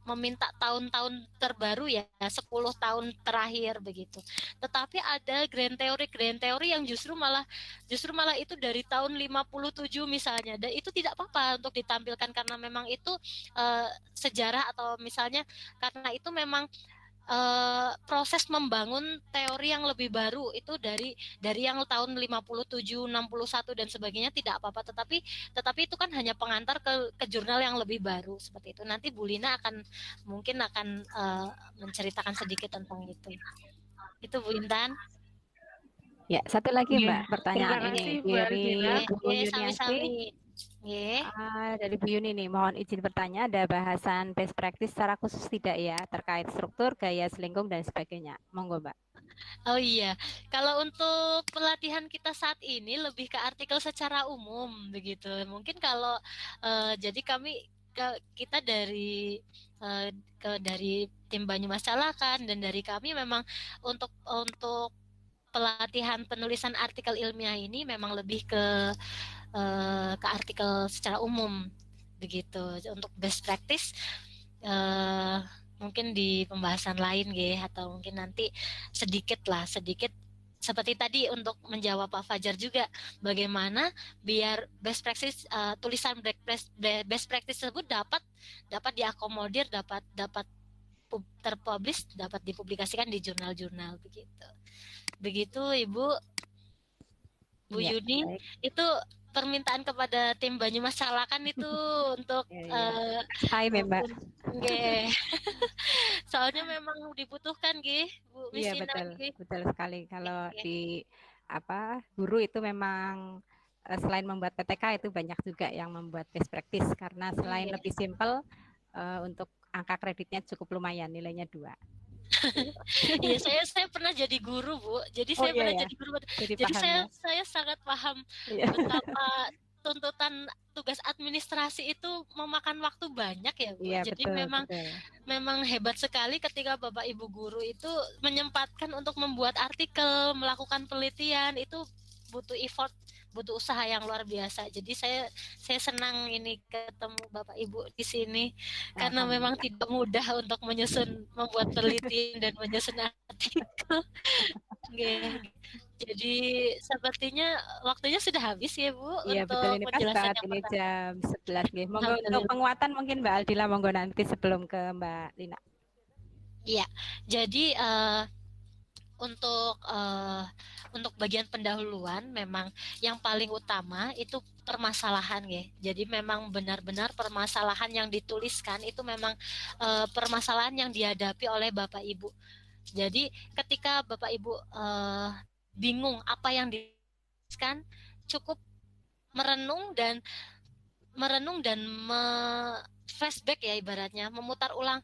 meminta tahun-tahun terbaru ya, 10 tahun terakhir begitu. Tetapi ada grand teori yang justru malah itu dari tahun 57 misalnya, dan itu tidak apa-apa untuk ditampilkan karena memang itu sejarah, atau misalnya karena itu memang proses membangun teori yang lebih baru itu dari yang tahun 57, 61 dan sebagainya, tidak apa-apa, tetapi itu kan hanya pengantar ke jurnal yang lebih baru seperti itu. Nanti Bu Lina mungkin akan menceritakan sedikit tentang itu. Itu Bu Intan.
Ya, satu lagi Mbak pertanyaan ini dari Bu Yuniati. Dari Bu Yuni nih, mohon izin bertanya, ada bahasan best practice secara khusus tidak ya terkait struktur, gaya selingkuh dan sebagainya? Monggo Mbak.
Oh iya, kalau untuk pelatihan kita saat ini lebih ke artikel secara umum begitu. Mungkin kalau jadi kita dari tim Banyumas Calakan dan dari kami memang untuk pelatihan penulisan artikel ilmiah ini memang lebih ke artikel secara umum begitu. Untuk best practice mungkin di pembahasan lain atau mungkin nanti sedikit seperti tadi untuk menjawab Pak Fajar juga, bagaimana biar best practice tulisan best practice tersebut dapat diakomodir, dapat terpublish, dapat dipublikasikan di jurnal-jurnal begitu Ibu Yuni. Baik. Itu permintaan kepada tim Banyumas Calakan itu untuk
Hai Mbak.
Soalnya memang dibutuhkan Bu Misina.
Iya betul sekali. Kalau di guru itu memang selain membuat PTK itu banyak juga yang membuat best practice, karena selain lebih simpel, untuk angka kreditnya cukup lumayan, nilainya 2.
Iya, saya pernah jadi guru Bu, jadi saya pernah jadi guru, jadi saya sangat paham betapa tuntutan tugas administrasi itu memakan waktu banyak ya Bu.
Iya,
Jadi
betul,
memang hebat sekali ketika Bapak Ibu guru itu menyempatkan untuk membuat artikel, melakukan penelitian, itu butuh effort, butuh usaha yang luar biasa. Jadi saya senang ini ketemu Bapak Ibu di sini karena memang tidak mudah untuk membuat penelitian dan menyusun artikel. Jadi sepertinya waktunya sudah habis ya Bu.
Iya betul, ini pas saat ini jam 11 nih. Monggo untuk penguatan mungkin Mbak Aldila, monggo nanti sebelum ke Mbak Lina.
Iya, jadi untuk bagian pendahuluan memang yang paling utama itu permasalahan ya. Jadi memang benar-benar permasalahan yang dituliskan itu memang permasalahan yang dihadapi oleh Bapak Ibu. Jadi ketika Bapak Ibu bingung apa yang dituliskan, cukup merenung dan flashback ya, ibaratnya memutar ulang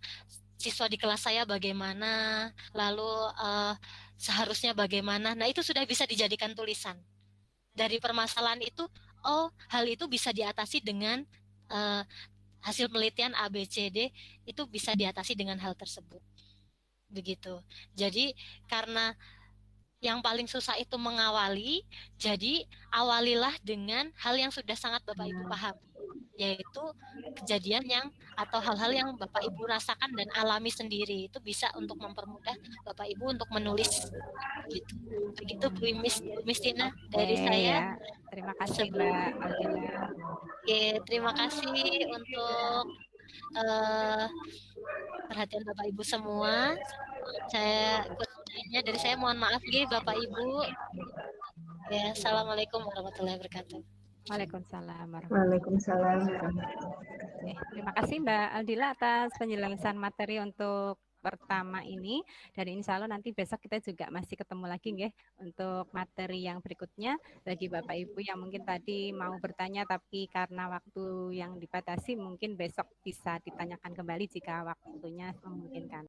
siswa di kelas saya bagaimana, lalu seharusnya bagaimana. Nah, itu sudah bisa dijadikan tulisan. Dari permasalahan itu, hal itu bisa diatasi dengan hasil penelitian ABCD, itu bisa diatasi dengan hal tersebut. Begitu. Jadi karena yang paling susah itu mengawali, jadi awalilah dengan hal yang sudah sangat Bapak Ibu pahami, yaitu kejadian atau hal-hal yang Bapak Ibu rasakan dan alami sendiri. Itu bisa untuk mempermudah Bapak Ibu untuk menulis. Begitu Bu Miss Tina dari saya.
Ya. Terima kasih Mbak Aldila.
Terima kasih untuk perhatian Bapak Ibu semua. Dari saya mohon maaf Bapak Ibu. Ya, assalamualaikum warahmatullahi wabarakatuh.
Waalaikumsalam.
Waalaikumsalam.
Terima kasih Mbak Aldila atas penjelasan materi untuk pertama ini, dan insya Allah nanti besok kita juga masih ketemu lagi ya untuk materi yang berikutnya. Bagi Bapak Ibu yang mungkin tadi mau bertanya tapi karena waktu yang dibatasi, mungkin besok bisa ditanyakan kembali jika waktunya memungkinkan.